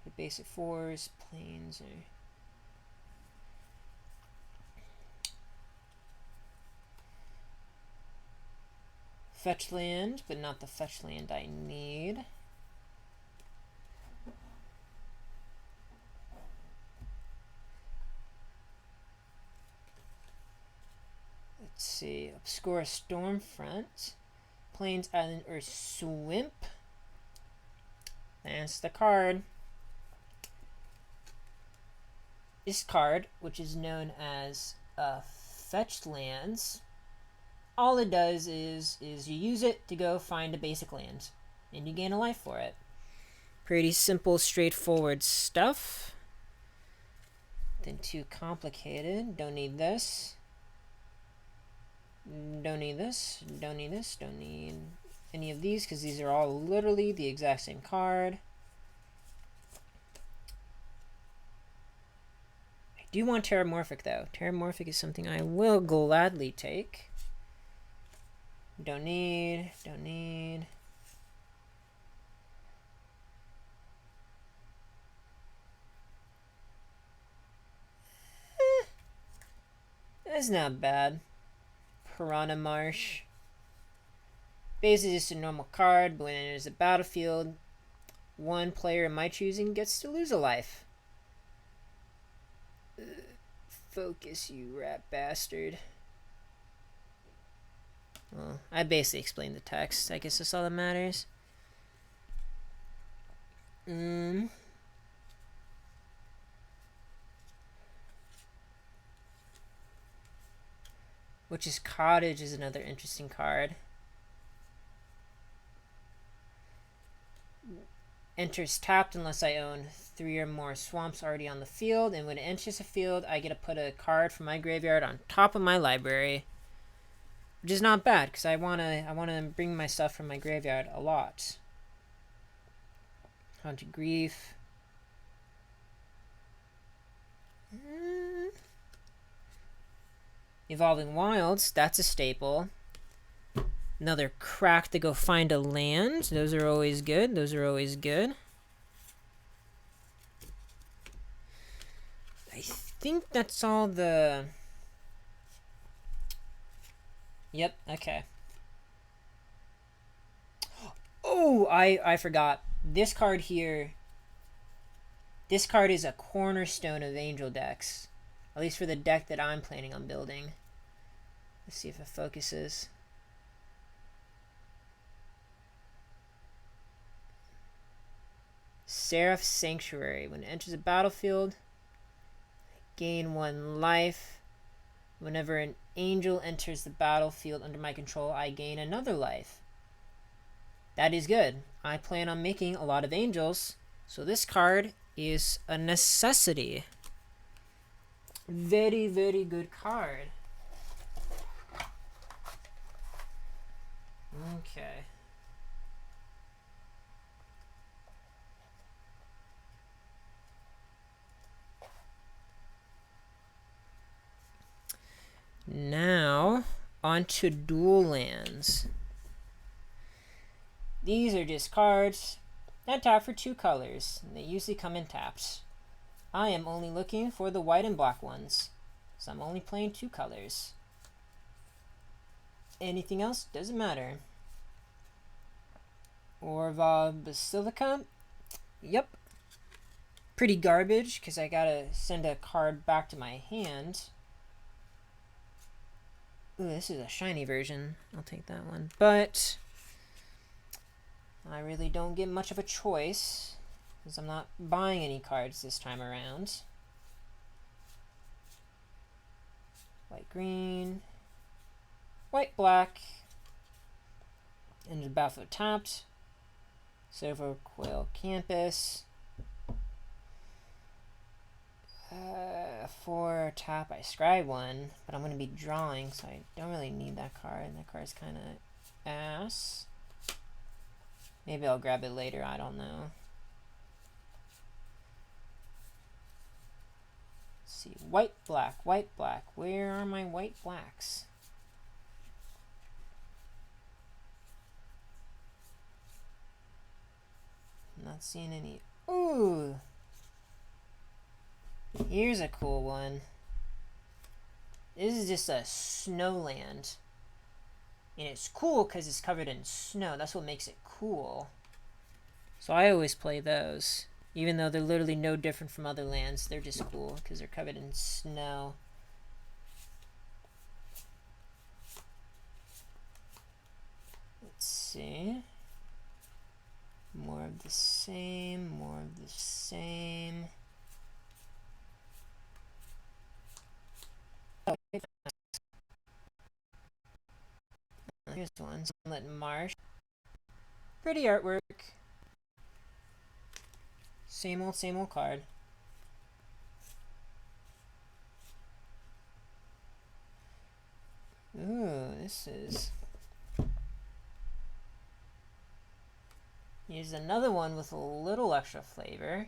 The basic 4s, planes, or fetch land, but not the fetch land I need. Let's see, Obscura Stormfront, Plains, Island, or Swimp. That's the card. This card, which is known as Fetched Lands, all it does is you use it to go find a basic land, and you gain a life for it. Pretty simple, straightforward stuff. Nothing too complicated. Don't need this. Don't need this. Don't need this. Don't need any of these, because these are all literally the exact same card. I do want Terramorphic, though. Terramorphic is something I will gladly take. Don't need. Don't need. That's not bad. Piranha Marsh. Basically just a normal card, but when it enters the battlefield, one player of my choosing gets to lose a life. Focus, you rat bastard. Well, I basically explained the text. I guess that's all that matters. Which is Cottage is another interesting card. Enters tapped unless I own 3 or more swamps already on the field, and when it enters the field, I get to put a card from my graveyard on top of my library, which is not bad because I wanna bring my stuff from my graveyard a lot. Haunted Grief. Evolving Wilds, that's a staple. Another crack to go find a land. Those are always good. Those are always good. I think that's all the... Yep, okay. Oh, I forgot. This card here... This card is a cornerstone of Angel decks. At least for the deck that I'm planning on building. Let's see if it focuses. Seraph Sanctuary. When it enters a battlefield, gain 1 life. Whenever an angel enters the battlefield under my control, I gain another life. That is good. I plan on making a lot of angels, so this card is a necessity. Very, very good card. Okay. Now, on to dual lands. These are just cards that tap for 2 colors, and they usually come in taps. I am only looking for the white and black ones, so I'm only playing 2 colors. Anything else doesn't matter. Orval Basilica. Yep. Pretty garbage, because I gotta send a card back to my hand. Ooh, this is a shiny version. I'll take that one. But I really don't get much of a choice. since I'm not buying any cards this time around. White, green, white, black, and the battlefield tapped. Silver Quail Campus. 4 tap, I scry 1, but I'm going to be drawing, so I don't really need that card. That card's kind of ass. Maybe I'll grab it later, I don't know. Let's see, white, black, white, black. Where are my white blacks? I'm not seeing any. Ooh! Here's a cool one. This is just a snowland. And it's cool because it's covered in snow. That's what makes it cool. So I always play those. Even though they're literally no different from other lands. They're just cool because they're covered in snow. Let's see. More of the same. More of the same. Here's one. Sunlit Marsh. Pretty artwork. Same old card. Ooh, this is... Here's another one with a little extra flavor.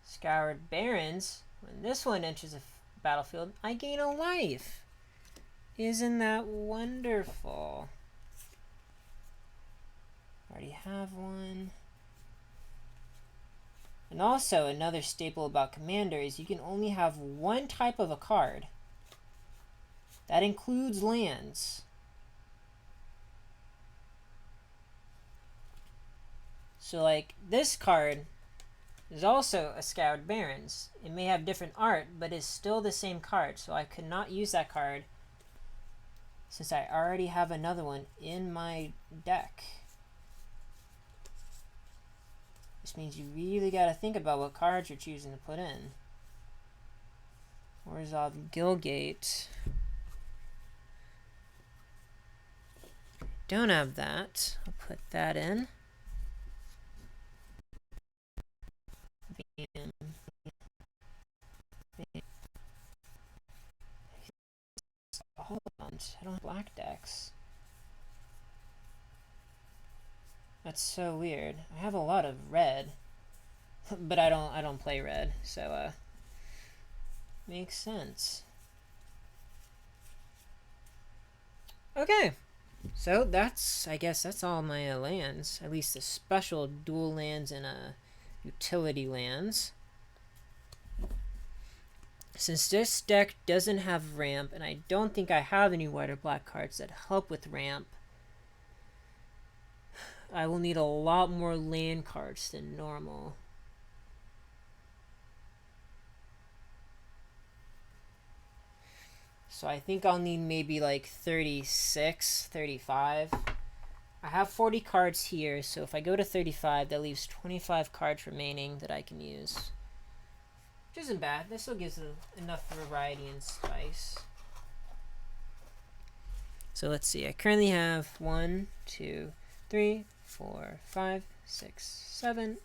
Scoured Barrens. When this one enters a battlefield, I gain a life. Isn't that wonderful? Already have one. And also, another staple about Commander is you can only have one type of a card. That includes lands. So like this card is also a Scoured Barrens. It may have different art, but it's still the same card. So I could not use that card since I already have another one in my deck. This means you really got to think about what cards you're choosing to put in. Orzhov Gilgate. Don't have that. I'll put that in. Hold on, I don't have black decks. That's so weird. I have a lot of red, but I don't play red, so makes sense. Okay, so I guess that's all my lands. At least the special dual lands and utility lands. Since this deck doesn't have ramp, and I don't think I have any white or black cards that help with ramp, I will need a lot more land cards than normal. So I think I'll need maybe like 36, 35. I have 40 cards here, so if I go to 35, that leaves 25 cards remaining that I can use. Which isn't bad. This still gives enough variety and spice. So let's see. I currently have 1, 2, 3, 4, 5, 6, 7,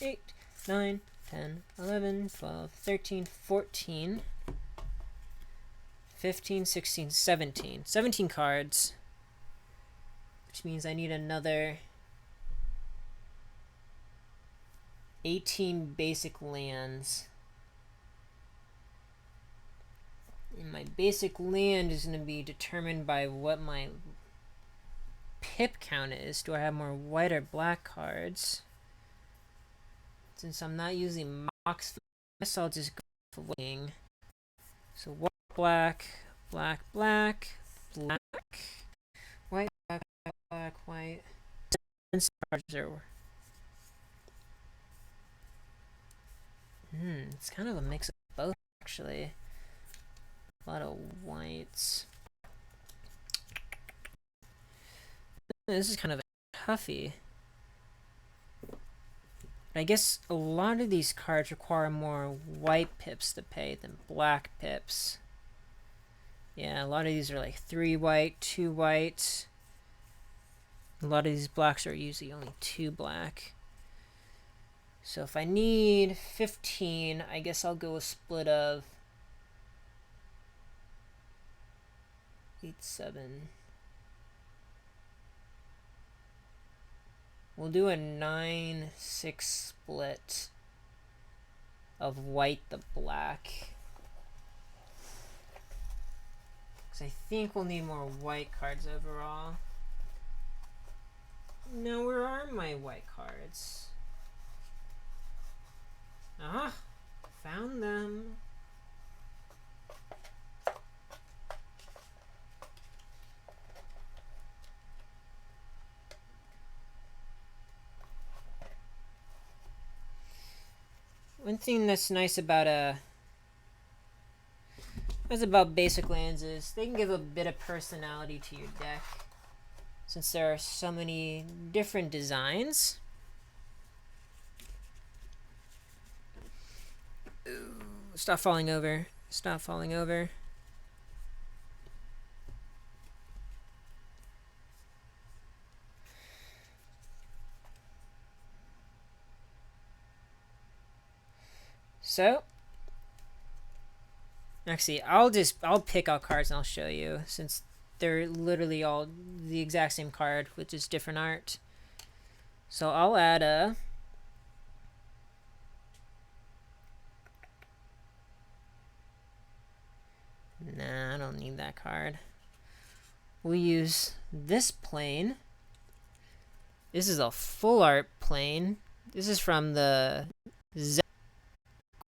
8, 9, 10, 11, 12, 13, 14, 15, 16, 17. 17 cards. Which means I need another 18 basic lands. And my basic land is going to be determined by what my pip count is. Do I have more white or black cards? Since I'm not using Mox, I guess I'll just go for wing. So white, black, black, black, black, white, black, black, white. It's kind of a mix of both, actually. A lot of whites. This is kind of a toughie. But I guess a lot of these cards require more white pips to pay than black pips. Yeah, a lot of these are like 3 white, 2 white. A lot of these blacks are usually only 2 black. So if I need 15, I guess I'll go a split of 8, 7. We'll do a 9-6 split of white to black. Because I think we'll need more white cards overall. Now, where are my white cards? Ah, found them. One thing that's nice about basic lands is they can give a bit of personality to your deck. Since there are so many different designs. Ooh, stop falling over. Stop falling over. So, actually, I'll pick out cards and I'll show you, since they're literally all the exact same card with just different art. So I'll add a Nah, I don't need that card. We'll use this plane. This is a full art plane. This is from the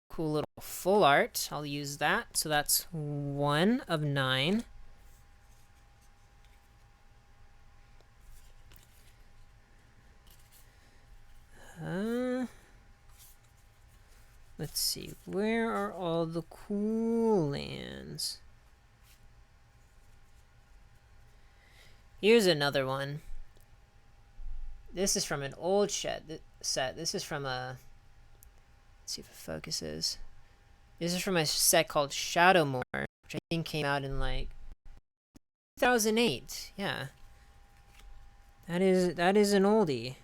cool little full art. I'll use that. So that's 1 of 9. Let's see. Where are all the cool lands? Here's another one. This is from an old set. This is from a... Let's see if it focuses. This is from a set called Shadowmoor, which I think came out in like 2008. Yeah. That is an oldie.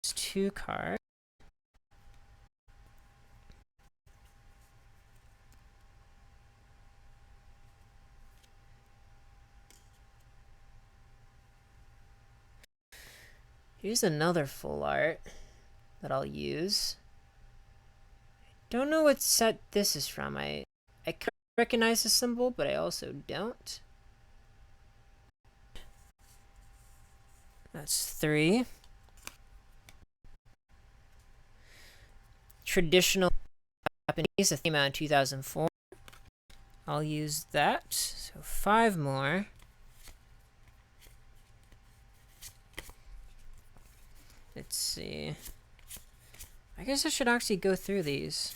It's 2 cards. Here's another full art that I'll use. Don't know what set this is from. I kind of recognize the symbol, but I also don't. That's 3. Traditional Japanese, that came out in 2004. I'll use that. So 5 more. Let's see. I guess I should actually go through these.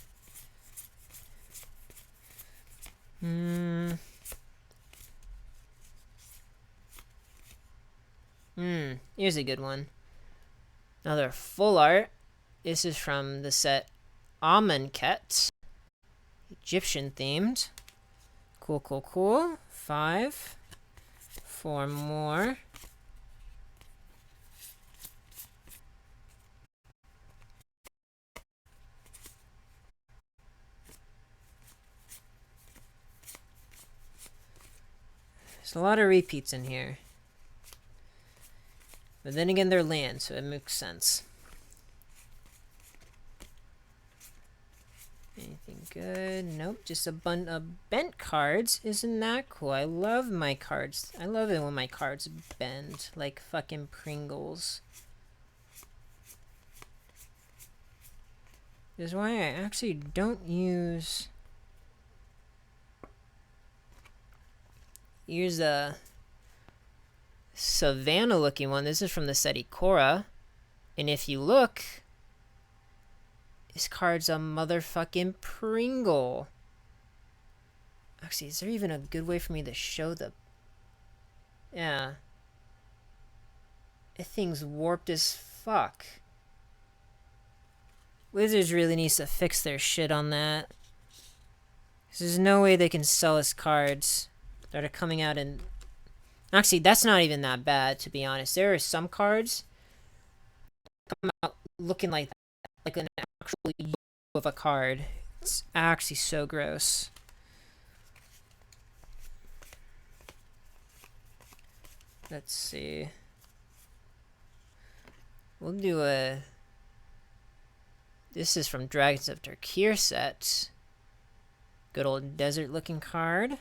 Here's a good one. Another full art. This is from the set Amonkhet. Egyptian themed. Cool, cool, cool. 5. 4 more. There's a lot of repeats in here. But then again, they're land, so it makes sense. Anything good? Nope, just a bunch of bent cards. Isn't that cool? I love my cards. I love it when my cards bend like fucking Pringles. This is why I actually don't use... Here's a Savannah looking one. This is from the set Ikora. And if you look, this card's a motherfucking Pringle. Actually, is there even a good way for me to show the... Yeah. That thing's warped as fuck. Wizards really needs to fix their shit on that. There's no way they can sell us cards that are coming out in... Actually, that's not even that bad, to be honest. There are some cards come out looking like that, like an actual of a card. It's actually so gross. Let's see. We'll do a... This is from Dragons of Tarkir set. Good old desert looking card.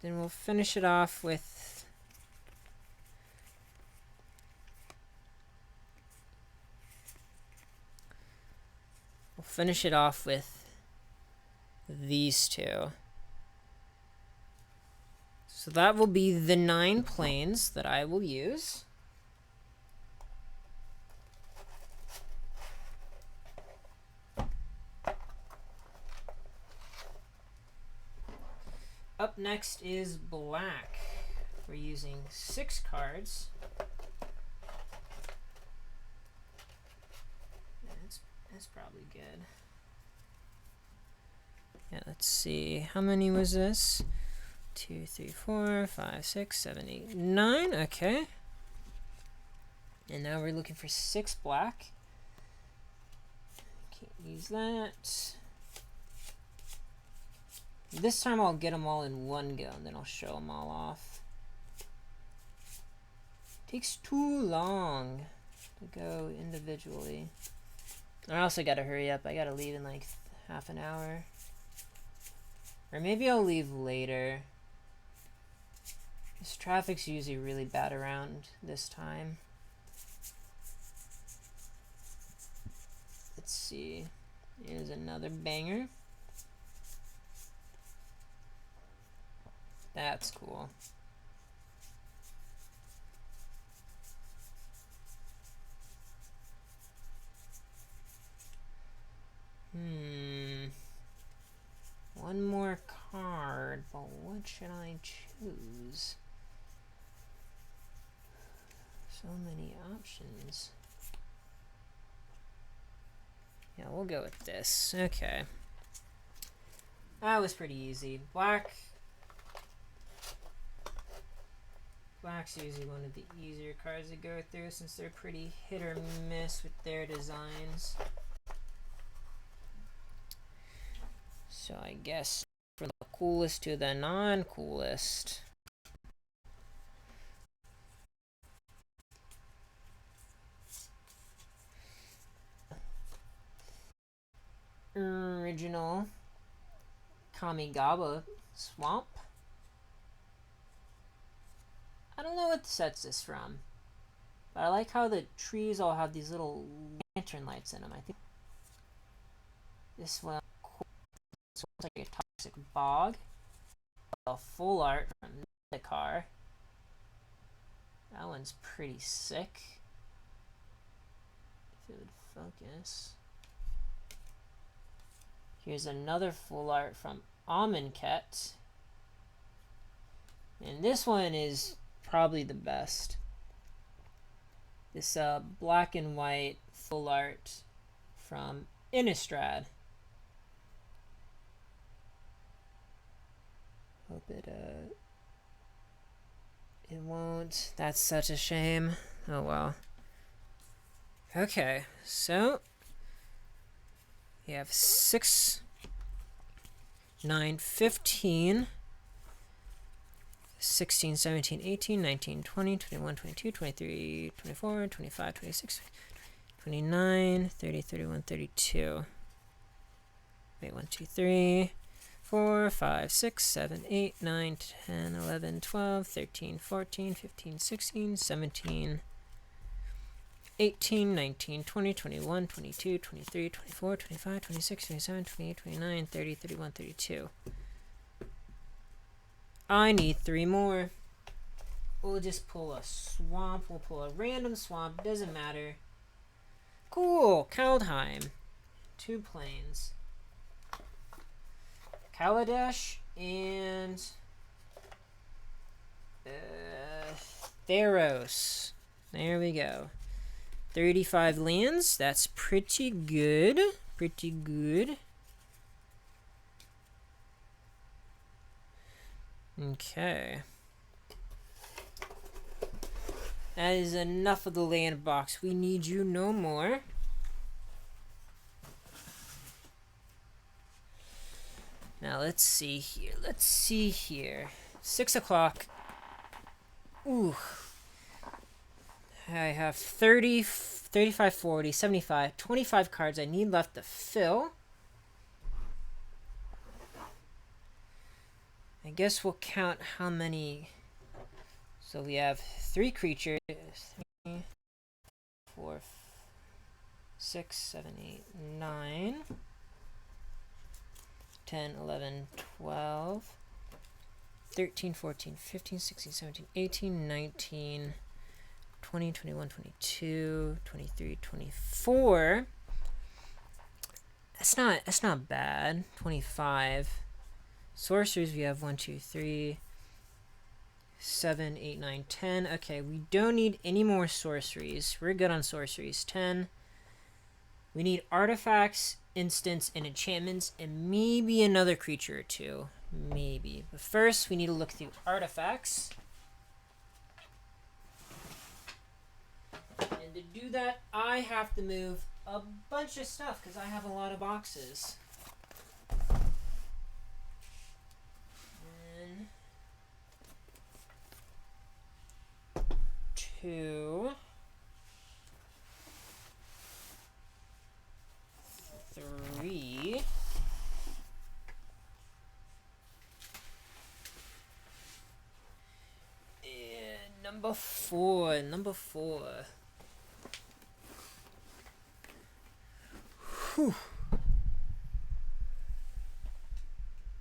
Then we'll finish it off with... We'll finish it off with these two. So that will be the 9 planes that I will use. Up next is black. We're using 6 cards. That's probably good. Yeah, let's see. How many was this? 2, 3, 4, 5, 6, 7, 8, 9. Okay. And now we're looking for 6 black. Can't use that. This time I'll get them all in one go, and then I'll show them all off. Takes too long to go individually. I also gotta hurry up. I gotta leave in like half an hour. Or maybe I'll leave later. This traffic's usually really bad around this time. Let's see. Here's another banger. That's cool. One more card, but what should I choose? So many options. Yeah, we'll go with this. Okay. That was pretty easy. Black's usually one of the easier cards to go through since they're pretty hit or miss with their designs. So I guess from the coolest to the non-coolest. Original Kamigawa Swamp. I don't know what set's this from, but I like how the trees all have these little lantern lights in them. I think this one looks like a toxic bog. A full art from the car. That one's pretty sick. If it would focus. Here's another full art from Amonkhet. And this one is probably the best. This black and white full art from Innistrad. Hope it won't. That's such a shame. Oh well. Okay, so we have 6, 9, 15, 16, 17, 18, 19, 20, 21, 22, 23, 24, 25, 26, 29, 30, 31, 32. Wait, 1, 2, 3, 4, 5, 6, 7, 8, 9, 10, 11, 12, 13, 14, 15, 16, 17, 18, 19, 20, 21, 22, 23, 24, 25, 26, 27, 28, 29, 30, 31, 32. I need 3 more. We'll just pull a swamp. We'll pull a random swamp. Doesn't matter. Cool. Kaldheim. 2 planes. Kaladesh and Theros. There we go. 35 lands. That's pretty good. Pretty good. Okay. That is enough of the land box. We need you no more. Now let's see here. Let's see here. 6 o'clock. Ooh. I have 30, 35, 40, 75, 25 cards I need left to fill. I guess we'll count how many. So we have 3 creatures. 3, 4, 6, 7, 8, 9, 10, 11, 12, 13, 14, 15, 16, 17, 18, 19, 20, 21, 22, 23, 24. That's not bad. 25. Sorceries, we have 1, 2, 3, 7, 8, 9, 10. Okay, we don't need any more sorceries. We're good on sorceries. 10. We need artifacts, instants, and enchantments, and maybe another creature or two. Maybe. But first, we need to look through artifacts. And to do that, I have to move a bunch of stuff because I have a lot of boxes. 2, 3, and number 4. Whew.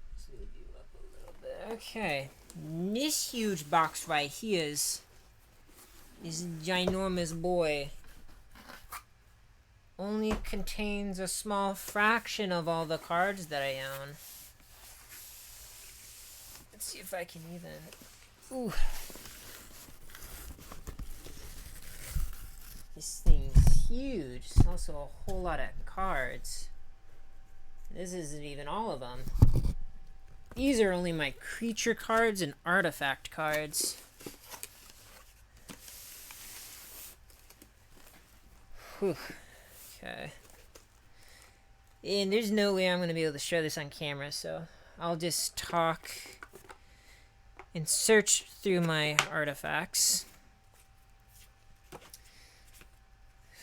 Let's move you up a little bit. Okay, this huge box right here is ginormous boy. Only contains a small fraction of all the cards that I own. Let's see if I can even. Ooh. This thing's huge. It's also a whole lot of cards. This isn't even all of them. These are only my creature cards and artifact cards. Whew. Okay. And there's no way I'm going to be able to show this on camera, so I'll just talk and search through my artifacts.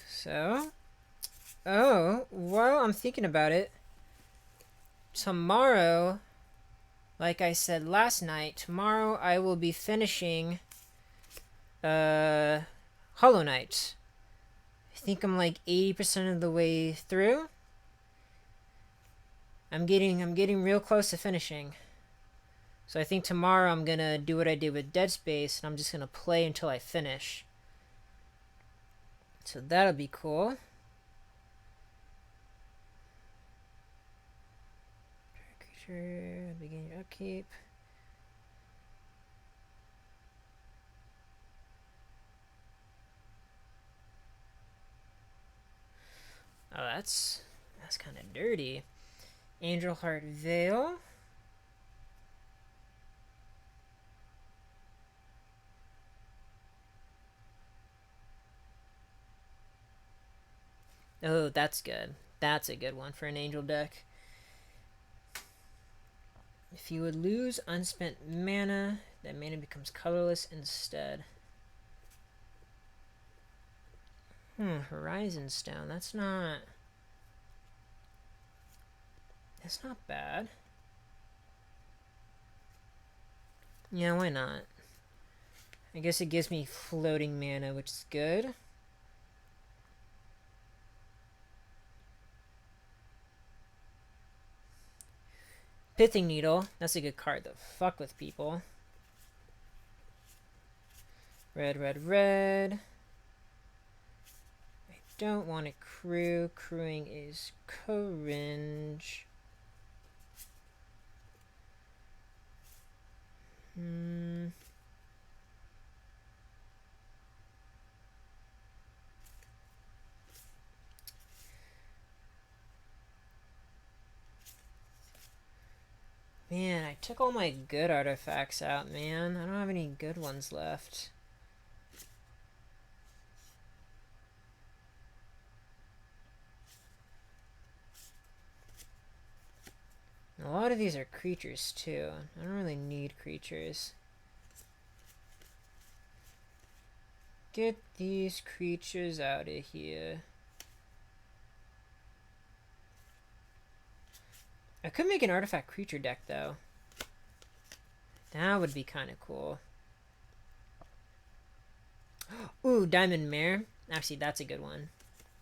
So, while I'm thinking about it, tomorrow, like I said last night, tomorrow I will be finishing Hollow Knight. I think I'm like 80% of the way through. I'm getting real close to finishing. So I think tomorrow I'm gonna do what I did with Dead Space, and I'm just gonna play until I finish. So that'll be cool. Creature, begin your upkeep. Oh, that's kind of dirty. Angel Heart Veil. Oh, that's good. That's a good one for an angel deck. If you would lose unspent mana, that mana becomes colorless instead. Horizon Stone. That's not bad. Yeah, why not? I guess it gives me floating mana, which is good. Pithing Needle. That's a good card to fuck with people. Red, red, red. I don't want a crew. Crewing is cringe. Man, I took all my good artifacts out, man. I don't have any good ones left. A lot of these are creatures, too. I don't really need creatures. Get these creatures out of here. I could make an artifact creature deck, though. That would be kind of cool. Ooh, Diamond Mare. Actually, that's a good one.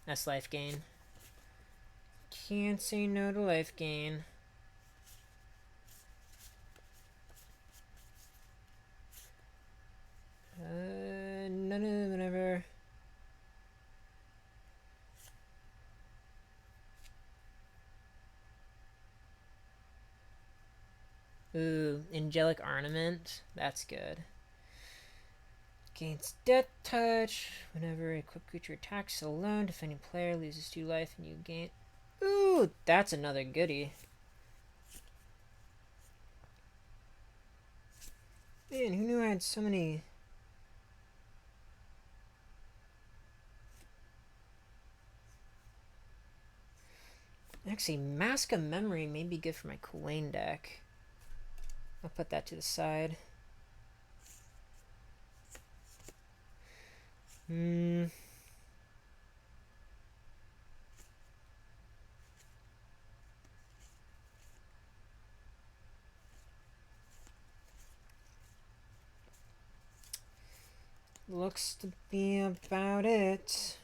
That's life gain. Can't say no to life gain. None of them ever. Ooh, Angelic Ornament. That's good. Gains Death Touch. Whenever a equipped creature attacks alone, defending player loses 2 life and you gain. Ooh, that's another goodie. Man, who knew I had so many. Actually, Mask of Memory may be good for my Kuwain deck. I'll put that to the side. Looks to be about it.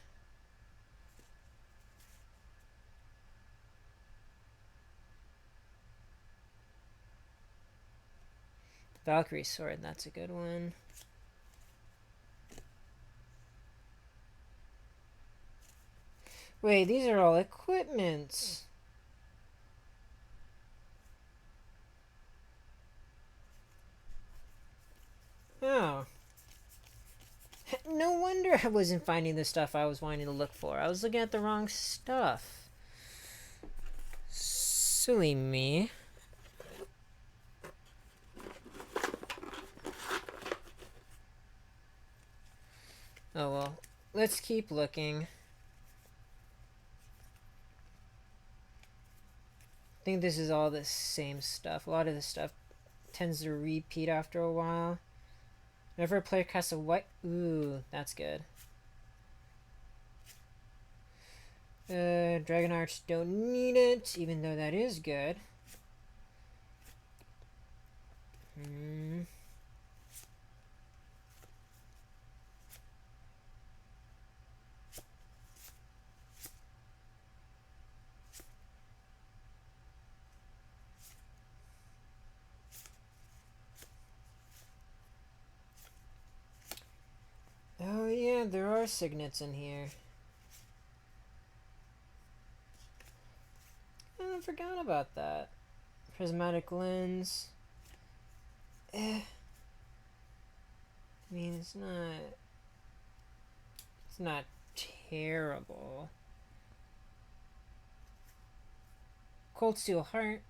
Valkyrie Sword, that's a good one. Wait, these are all equipments. Oh. No wonder I wasn't finding the stuff I was wanting to look for. I was looking at the wrong stuff. Silly me. Oh well. Let's keep looking. I think this is all the same stuff. A lot of this stuff tends to repeat after a while. Whenever a player casts a white... Ooh, that's good. Dragon Arch don't need it, even though that is good. Oh yeah, there are signets in here. I forgot about that. Prismatic lens. I mean, it's not terrible. Cold Steel Heart.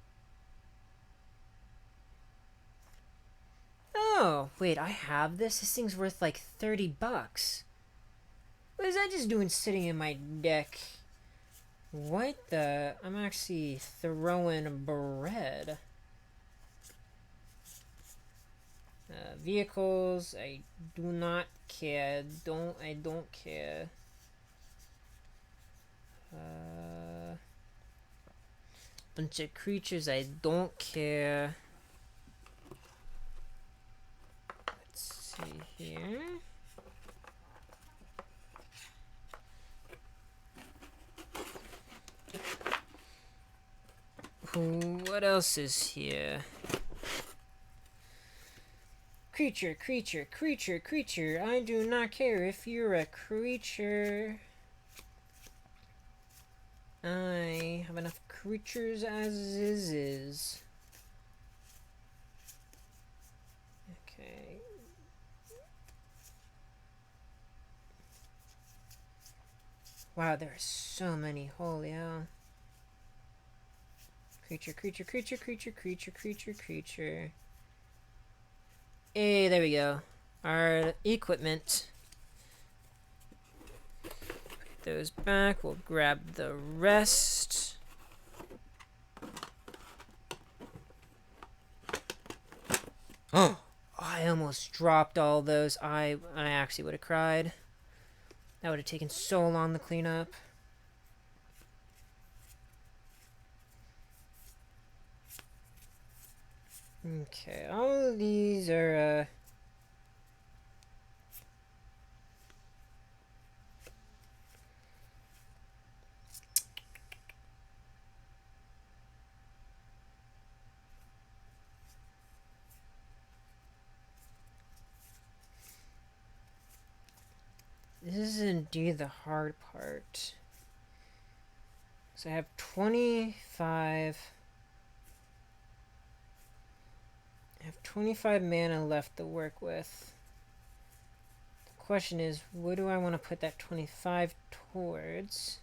Oh, wait, I have this? This thing's worth like $30. What is that just doing sitting in my deck? What the? I'm actually throwing bread. Vehicles, I do not care. I don't care. Bunch of creatures, I don't care. Let's see here. What else is here? Creature, creature, creature, creature. I do not care if you're a creature. I have enough creatures as is. Okay. Wow, there are so many. Holy hell. Creature, creature, creature, creature, creature, creature, creature. Hey, there we go. Our equipment. Put those back. We'll grab the rest. Oh! I almost dropped all those. I actually would have cried. That would have taken so long to clean up. Okay, all of these are, this is indeed the hard part. So I have 25... I have 25 mana left to work with. The question is, what do I want to put that 25 towards?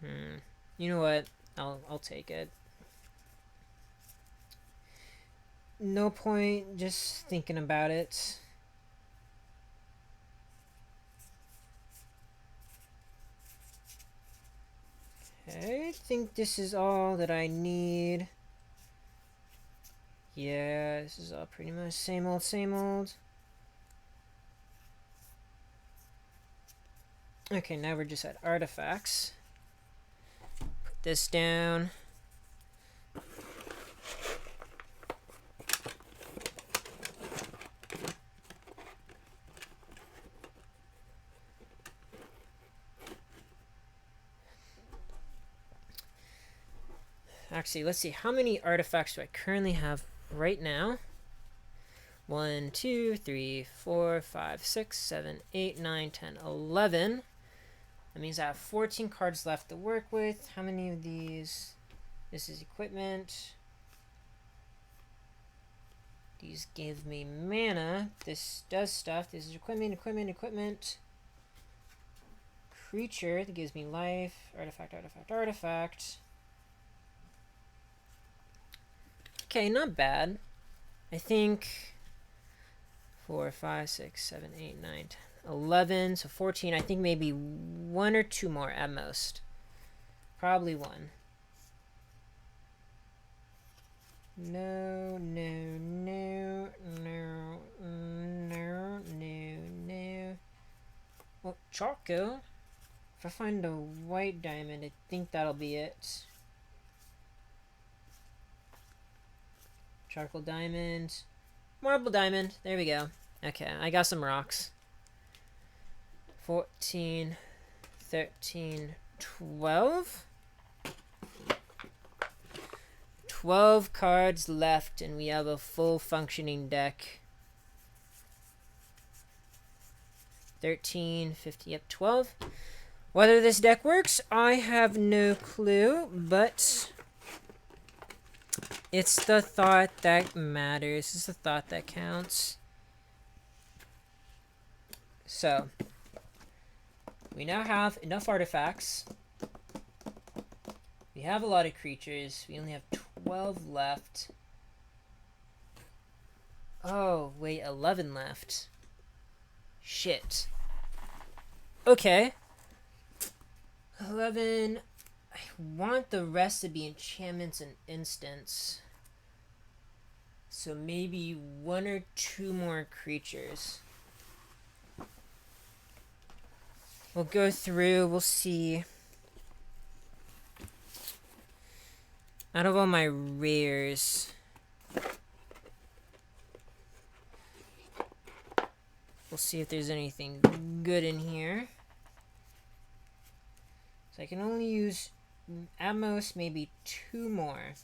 You know what? I'll take it. No point just thinking about it. I think this is all that I need. Yeah, this is all pretty much same old, same old. Okay, now we're just at artifacts. Put this down. Actually, let's see. How many artifacts do I currently have right now? 1, 2, 3, 4, 5, 6, 7, 8, 9, 10, 11. That means I have 14 cards left to work with. How many of these? This is equipment. These give me mana. This does stuff. This is equipment, equipment, equipment. Creature that gives me life. Artifact, artifact, artifact. Okay, not bad. I think 4, 5, 6, 7, 8, 9, 10, 11. So 14. I think maybe 1 or 2 more at most. Probably 1. No, no, no, no, no, no, no. Well, Choco. If I find a white diamond, I think that'll be it. Charcoal diamond. Marble diamond. There we go. Okay, I got some rocks. 14, 13, 12. 12 cards left, and we have a full functioning deck. 13, 15, yep, 12. Whether this deck works, I have no clue, but it's the thought that matters. It's the thought that counts. So, we now have enough artifacts. We have a lot of creatures. We only have 12 left. Oh, wait, 11 left. Shit. Okay. 11. I want the rest to be enchantments and instants. So maybe 1 or 2 more creatures. We'll go through, we'll see. Out of all my rares, we'll see if there's anything good in here. So I can only use, at most, maybe 2 more.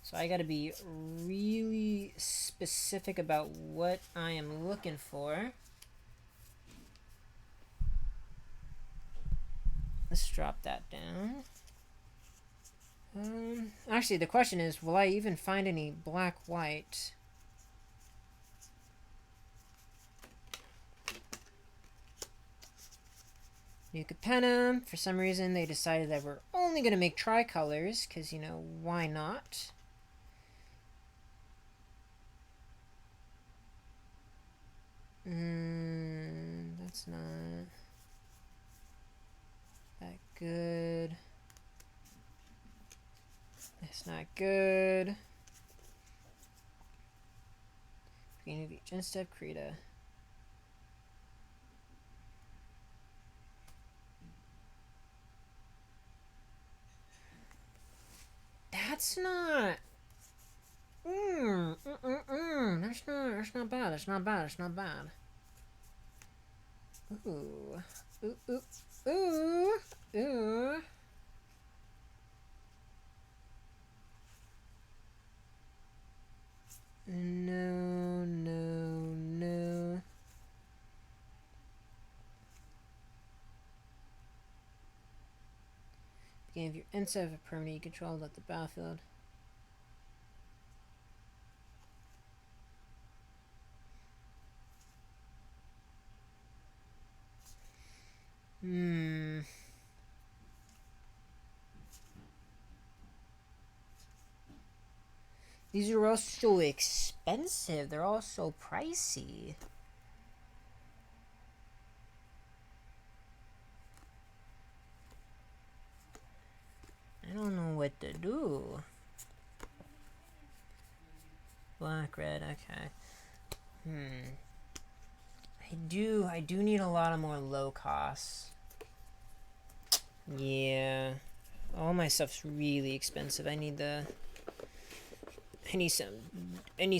So I gotta be really specific about what I am looking for. Let's drop that down. Actually, the question is, will I even find any black-white? New Capenna. For some reason, they decided that we're only going to make tricolors, because, you know, why not? That's not that good. That's not good. Beginning of each instep, create a... That's not... That's not bad. That's not bad. That's not bad. Ooh. Ooh, ooh, ooh, ooh. No, no, no. Beginning of your instep of a permanent you control at the battlefield. These are all so expensive. They're all so pricey. I don't know what to do. Black, red, okay. I do need a lot of more low costs. Yeah. All my stuff's really expensive. I need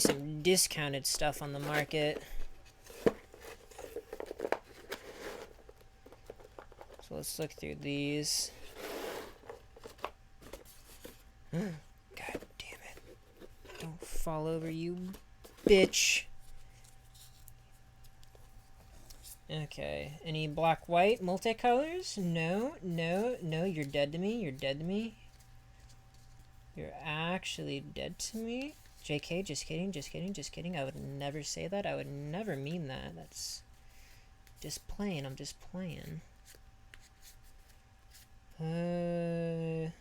some discounted stuff on the market. So let's look through these. God damn it. Don't fall over, you bitch. Okay. Any black, white, multicolors? No, no, no. You're dead to me. You're dead to me. You're actually dead to me. JK, just kidding, just kidding, just kidding. I would never say that. I would never mean that. That's just playing. I'm just playing. No.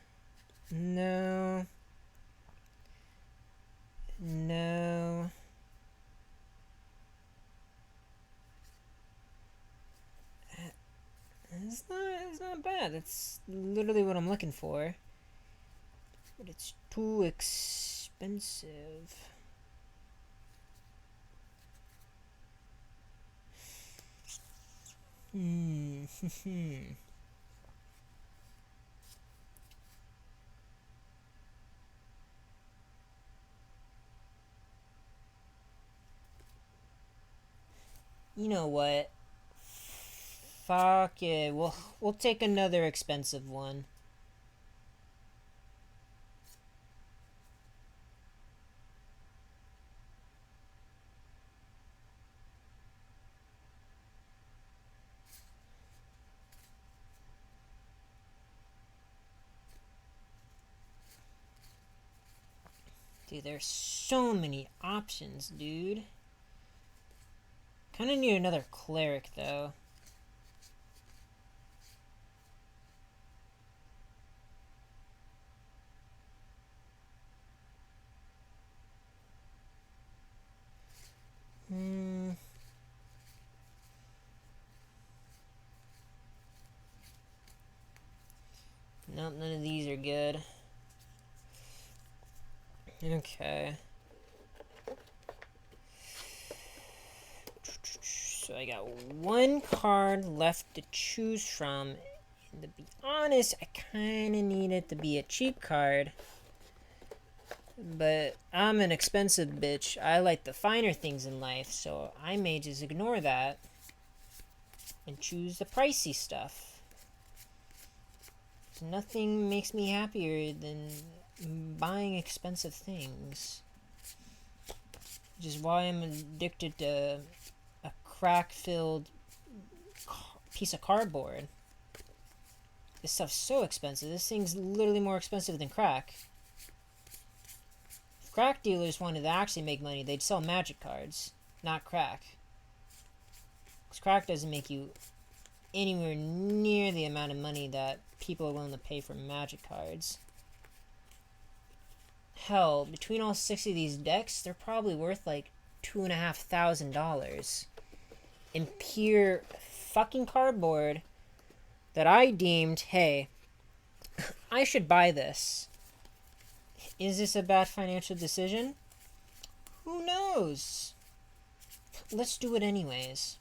No. It's not bad. That's literally what I'm looking for. But it's too expensive. You know what? Fuck it. We'll take another expensive one. Dude, there's so many options, dude. Kind of need another cleric, though. Nope, none of these are good. Okay. So I got one card left to choose from. And to be honest, I kind of need it to be a cheap card. But I'm an expensive bitch. I like the finer things in life, so I may just ignore that and choose the pricey stuff. Nothing makes me happier than buying expensive things. Which is why I'm addicted to a crack-filled piece of cardboard. This stuff's so expensive. This thing's literally more expensive than crack. If crack dealers wanted to actually make money, they'd sell magic cards, not crack. Because crack doesn't make you anywhere near the amount of money that people are willing to pay for Magic cards. Hell, between all 60 of these decks, they're probably worth like $2,500 in pure fucking cardboard that I deemed, hey, I should buy this. Is this a bad financial decision? Who knows? Let's do it anyways.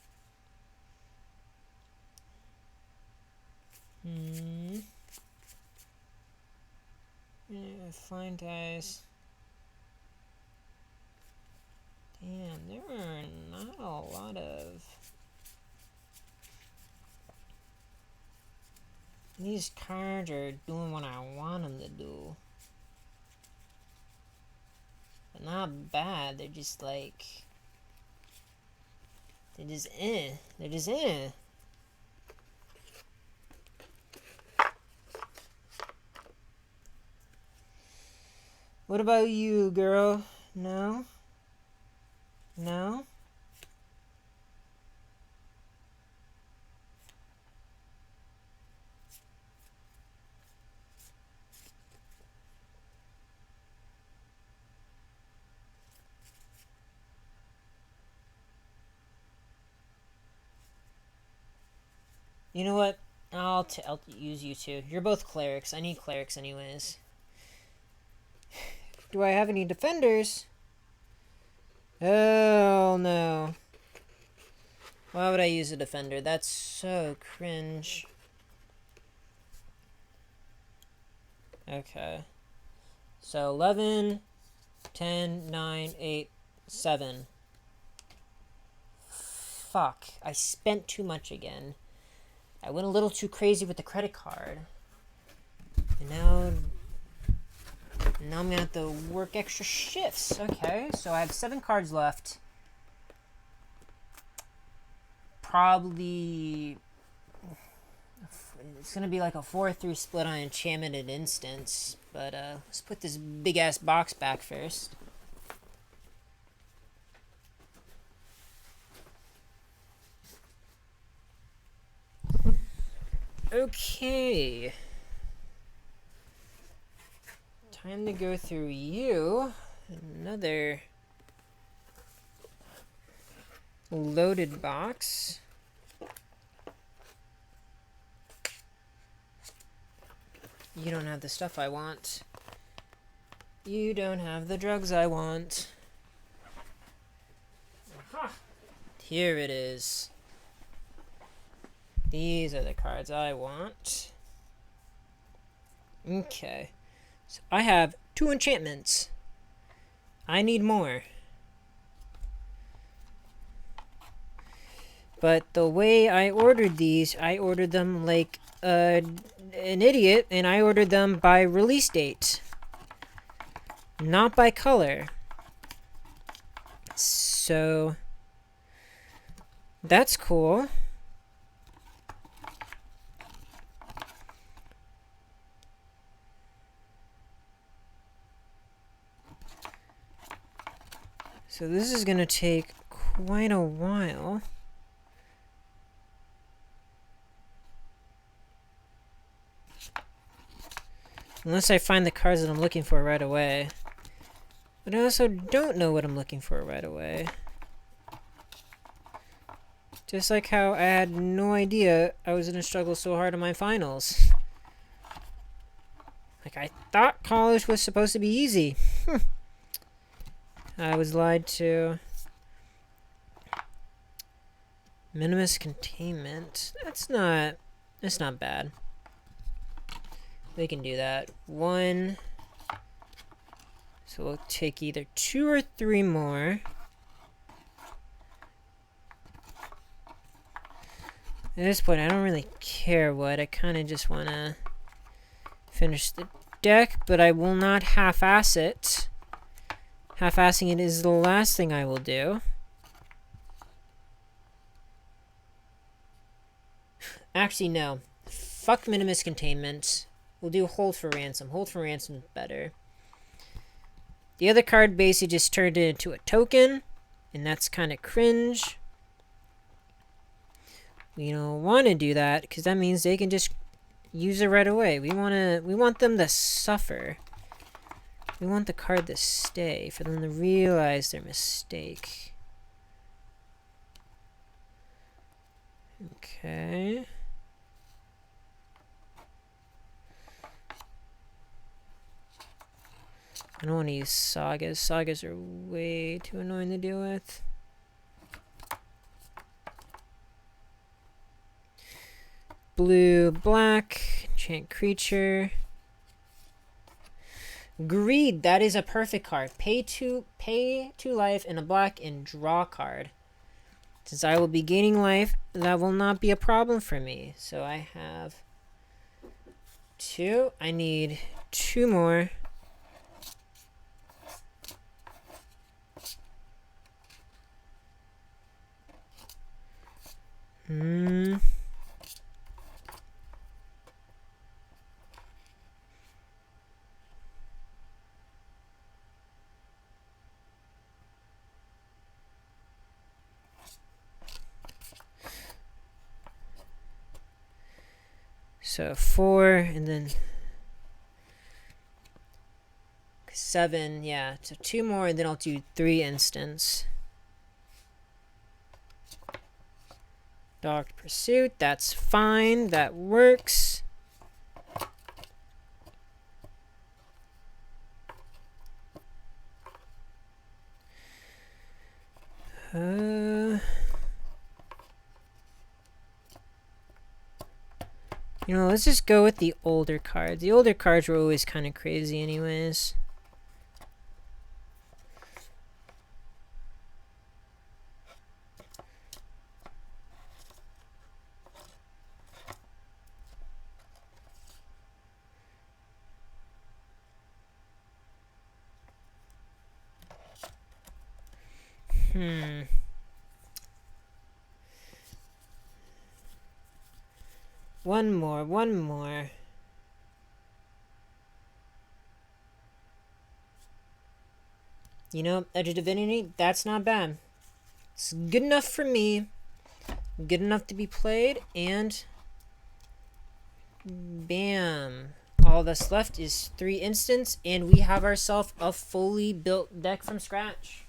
Flying dice. Damn, there are not a lot of... These cards are doing what I want them to do. But not bad, they're just like... They're just They're just What about you, girl? No? No? You know what? I'll use you two. You're both clerics. I need clerics anyways. Do I have any defenders? Oh no. Why would I use a defender? That's so cringe. Okay. So 11, 10, 9, 8, 7. Fuck. I spent too much again. I went a little too crazy with the credit card. And now I'm gonna have to work extra shifts. Okay, so I have 7 cards left. Probably... It's gonna be like a 4-3 split on Enchanted Instance. But let's put this big-ass box back first. Okay. Time to go through you. Another loaded box. You don't have the stuff I want. You don't have the drugs I want. Here it is. These are the cards I want. Okay. So I have 2 enchantments. I need more. But the way I ordered these, I ordered them like an idiot, and I ordered them by release date. Not by color. So that's cool. So this is going to take quite a while. Unless I find the cards that I'm looking for right away. But I also don't know what I'm looking for right away. Just like how I had no idea I was going to struggle so hard in my finals. Like, I thought college was supposed to be easy. I was lied to. Minimus containment. That's not bad. We can do that. 1. So we'll take either 2 or 3 more. At this point, I don't really care what. I kind of just want to finish the deck, but I will not half-ass it. Half-assing it is the last thing I will do. Actually, no. Fuck Minimus Containment. We'll do Hold for Ransom. Hold for Ransom is better. The other card basically just turned it into a token, and that's kind of cringe. We don't want to do that because that means they can just use it right away. We want them to suffer. We want the card to stay, for them to realize their mistake. Okay. I don't want to use sagas. Sagas are way too annoying to deal with. Blue, black, enchant creature. Greed, that is a perfect card. Pay two life and a black and draw card. Since I will be gaining life, that will not be a problem for me. So I have 2. I need 2 more. So 4 and then 7, yeah. So 2 more and then I'll do 3 instants. Dogged Pursuit, that's fine. That works. You know, let's just go with the older cards. The older cards were always kind of crazy anyways. One more. You know, Edge of Divinity, that's not bad. It's good enough for me. Good enough to be played, and bam. All that's left is 3 instants, and we have ourselves a fully built deck from scratch.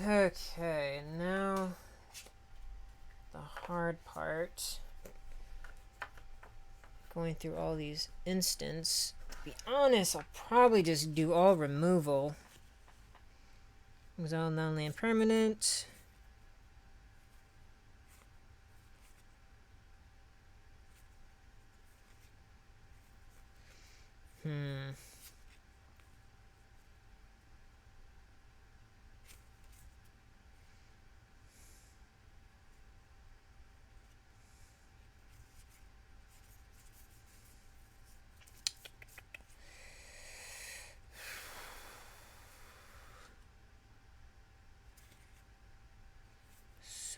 Okay, now the hard part. Going through all these instants. To be honest, I'll probably just do all removal. Exile non-land permanent.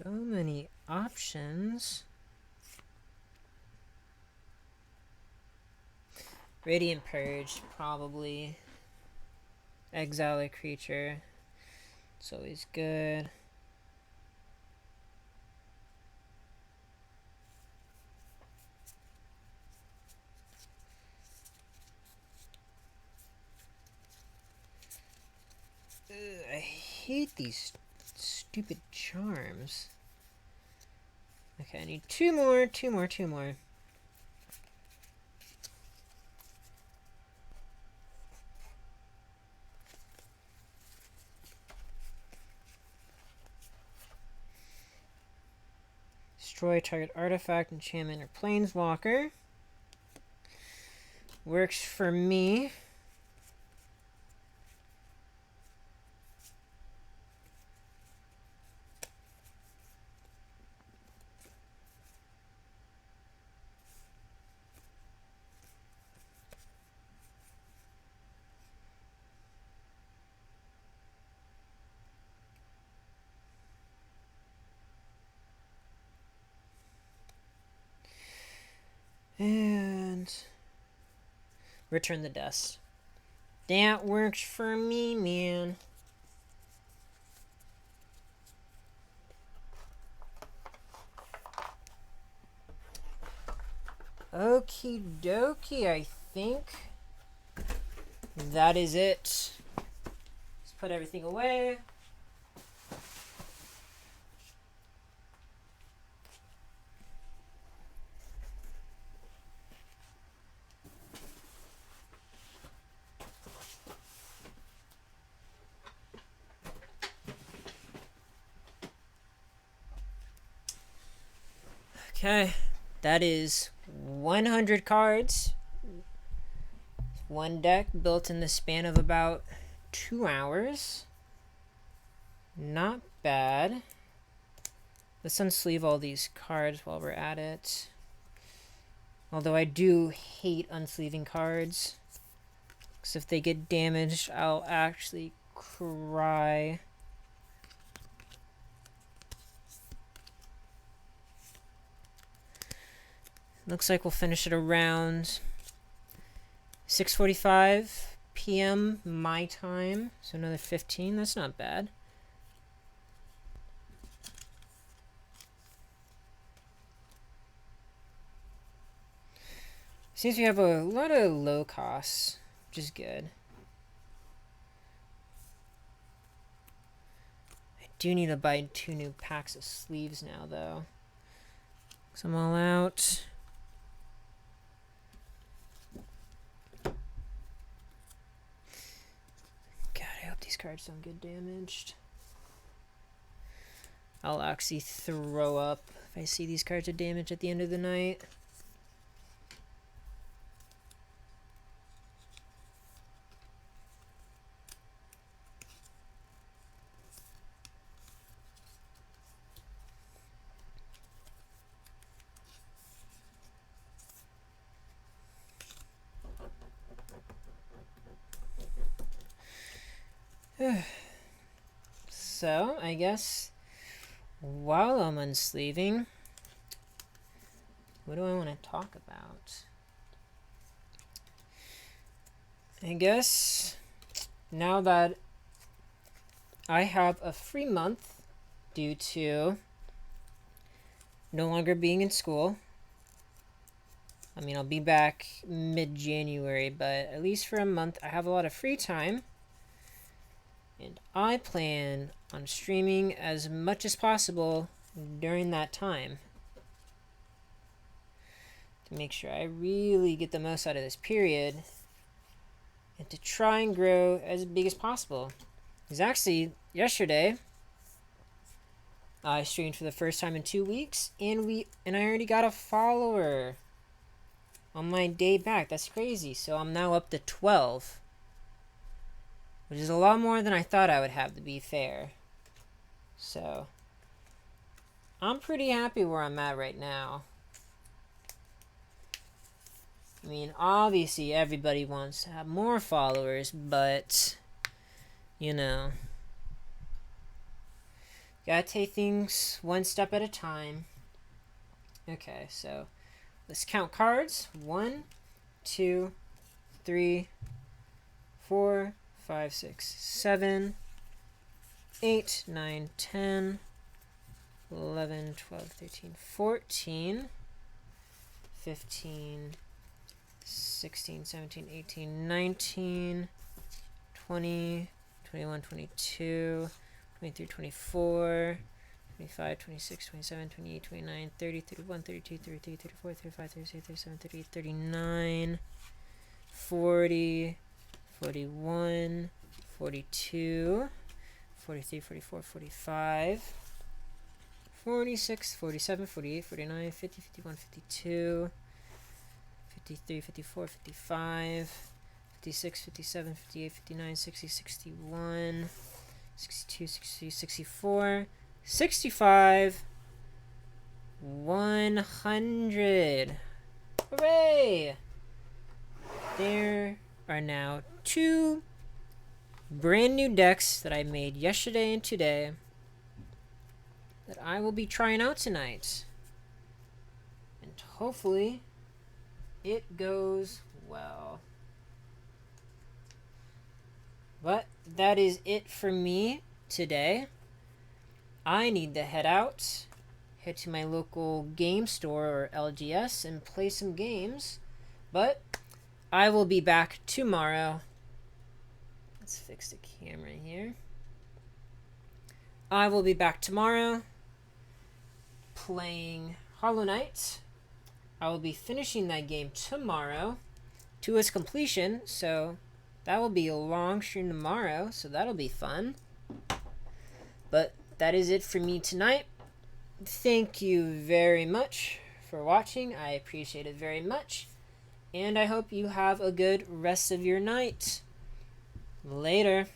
So many options. Radiant Purge, probably. Exile a creature. It's always good. I hate these stupid charms. Okay, I need 2 more. Destroy target artifact, enchantment, or planeswalker. Works for me. And return the dust. That works for me, man. Okie dokie, I think that is it. Let's put everything away. Okay, that is 100 cards. One deck built in the span of about 2 hours. Not bad. Let's unsleeve all these cards while we're at it. Although I do hate unsleeving cards, because if they get damaged, I'll actually cry. Looks like we'll finish it around 6:45 p.m. my time. So another 15. That's not bad. Seems we have a lot of low costs, which is good. I do need to buy 2 new packs of sleeves now, though, because I'm all out. God, I hope these cards don't get damaged. I'll actually throw up if I see these cards are damaged at the end of the night. So, I guess while I'm unsleeving, what do I want to talk about? I guess now that I have a free month due to no longer being in school. I mean, I'll be back mid-January, but at least for a month, I have a lot of free time. And I plan on streaming as much as possible during that time to make sure I really get the most out of this period and to try and grow as big as possible. Because actually, yesterday, I streamed for the first time in 2 weeks, and I already got a follower on my day back. That's crazy. So I'm now up to 12. Which is a lot more than I thought I would have, to be fair. So, I'm pretty happy where I'm at right now. I mean, obviously everybody wants to have more followers, but, you know, gotta take things one step at a time. Okay, so let's count cards. 1, 2, 3, 4, 5, 6, 7, 8, 9, 10, 11, 12, 13, 14, 15, 16, 17, 18, 19, 20, 21, 22, 23, 24, 25, 26, 27, 28, 29, 30, 31, 32, 33, 34, 35, 36, 37, 38, 39, 40, 41, 42, 43, 44, 45, 46, 47, 48, 49, 50, 51, 52, 53, 54, 55, 56, 57, 58, 59, 60, 61, 62, 63, 64, 65, 100. Hooray! There are now 2 brand new decks that I made yesterday and today that I will be trying out tonight. And hopefully it goes well. But that is it for me today. I need to head out, head to my local game store or LGS and play some games. But I will be back tomorrow. Let's fix the camera here. I will be back tomorrow playing Hollow Knight. I will be finishing that game tomorrow to its completion, so that will be a long stream tomorrow, so that'll be fun. But that is it for me tonight. Thank you very much for watching. I appreciate it very much. And I hope you have a good rest of your night. Later.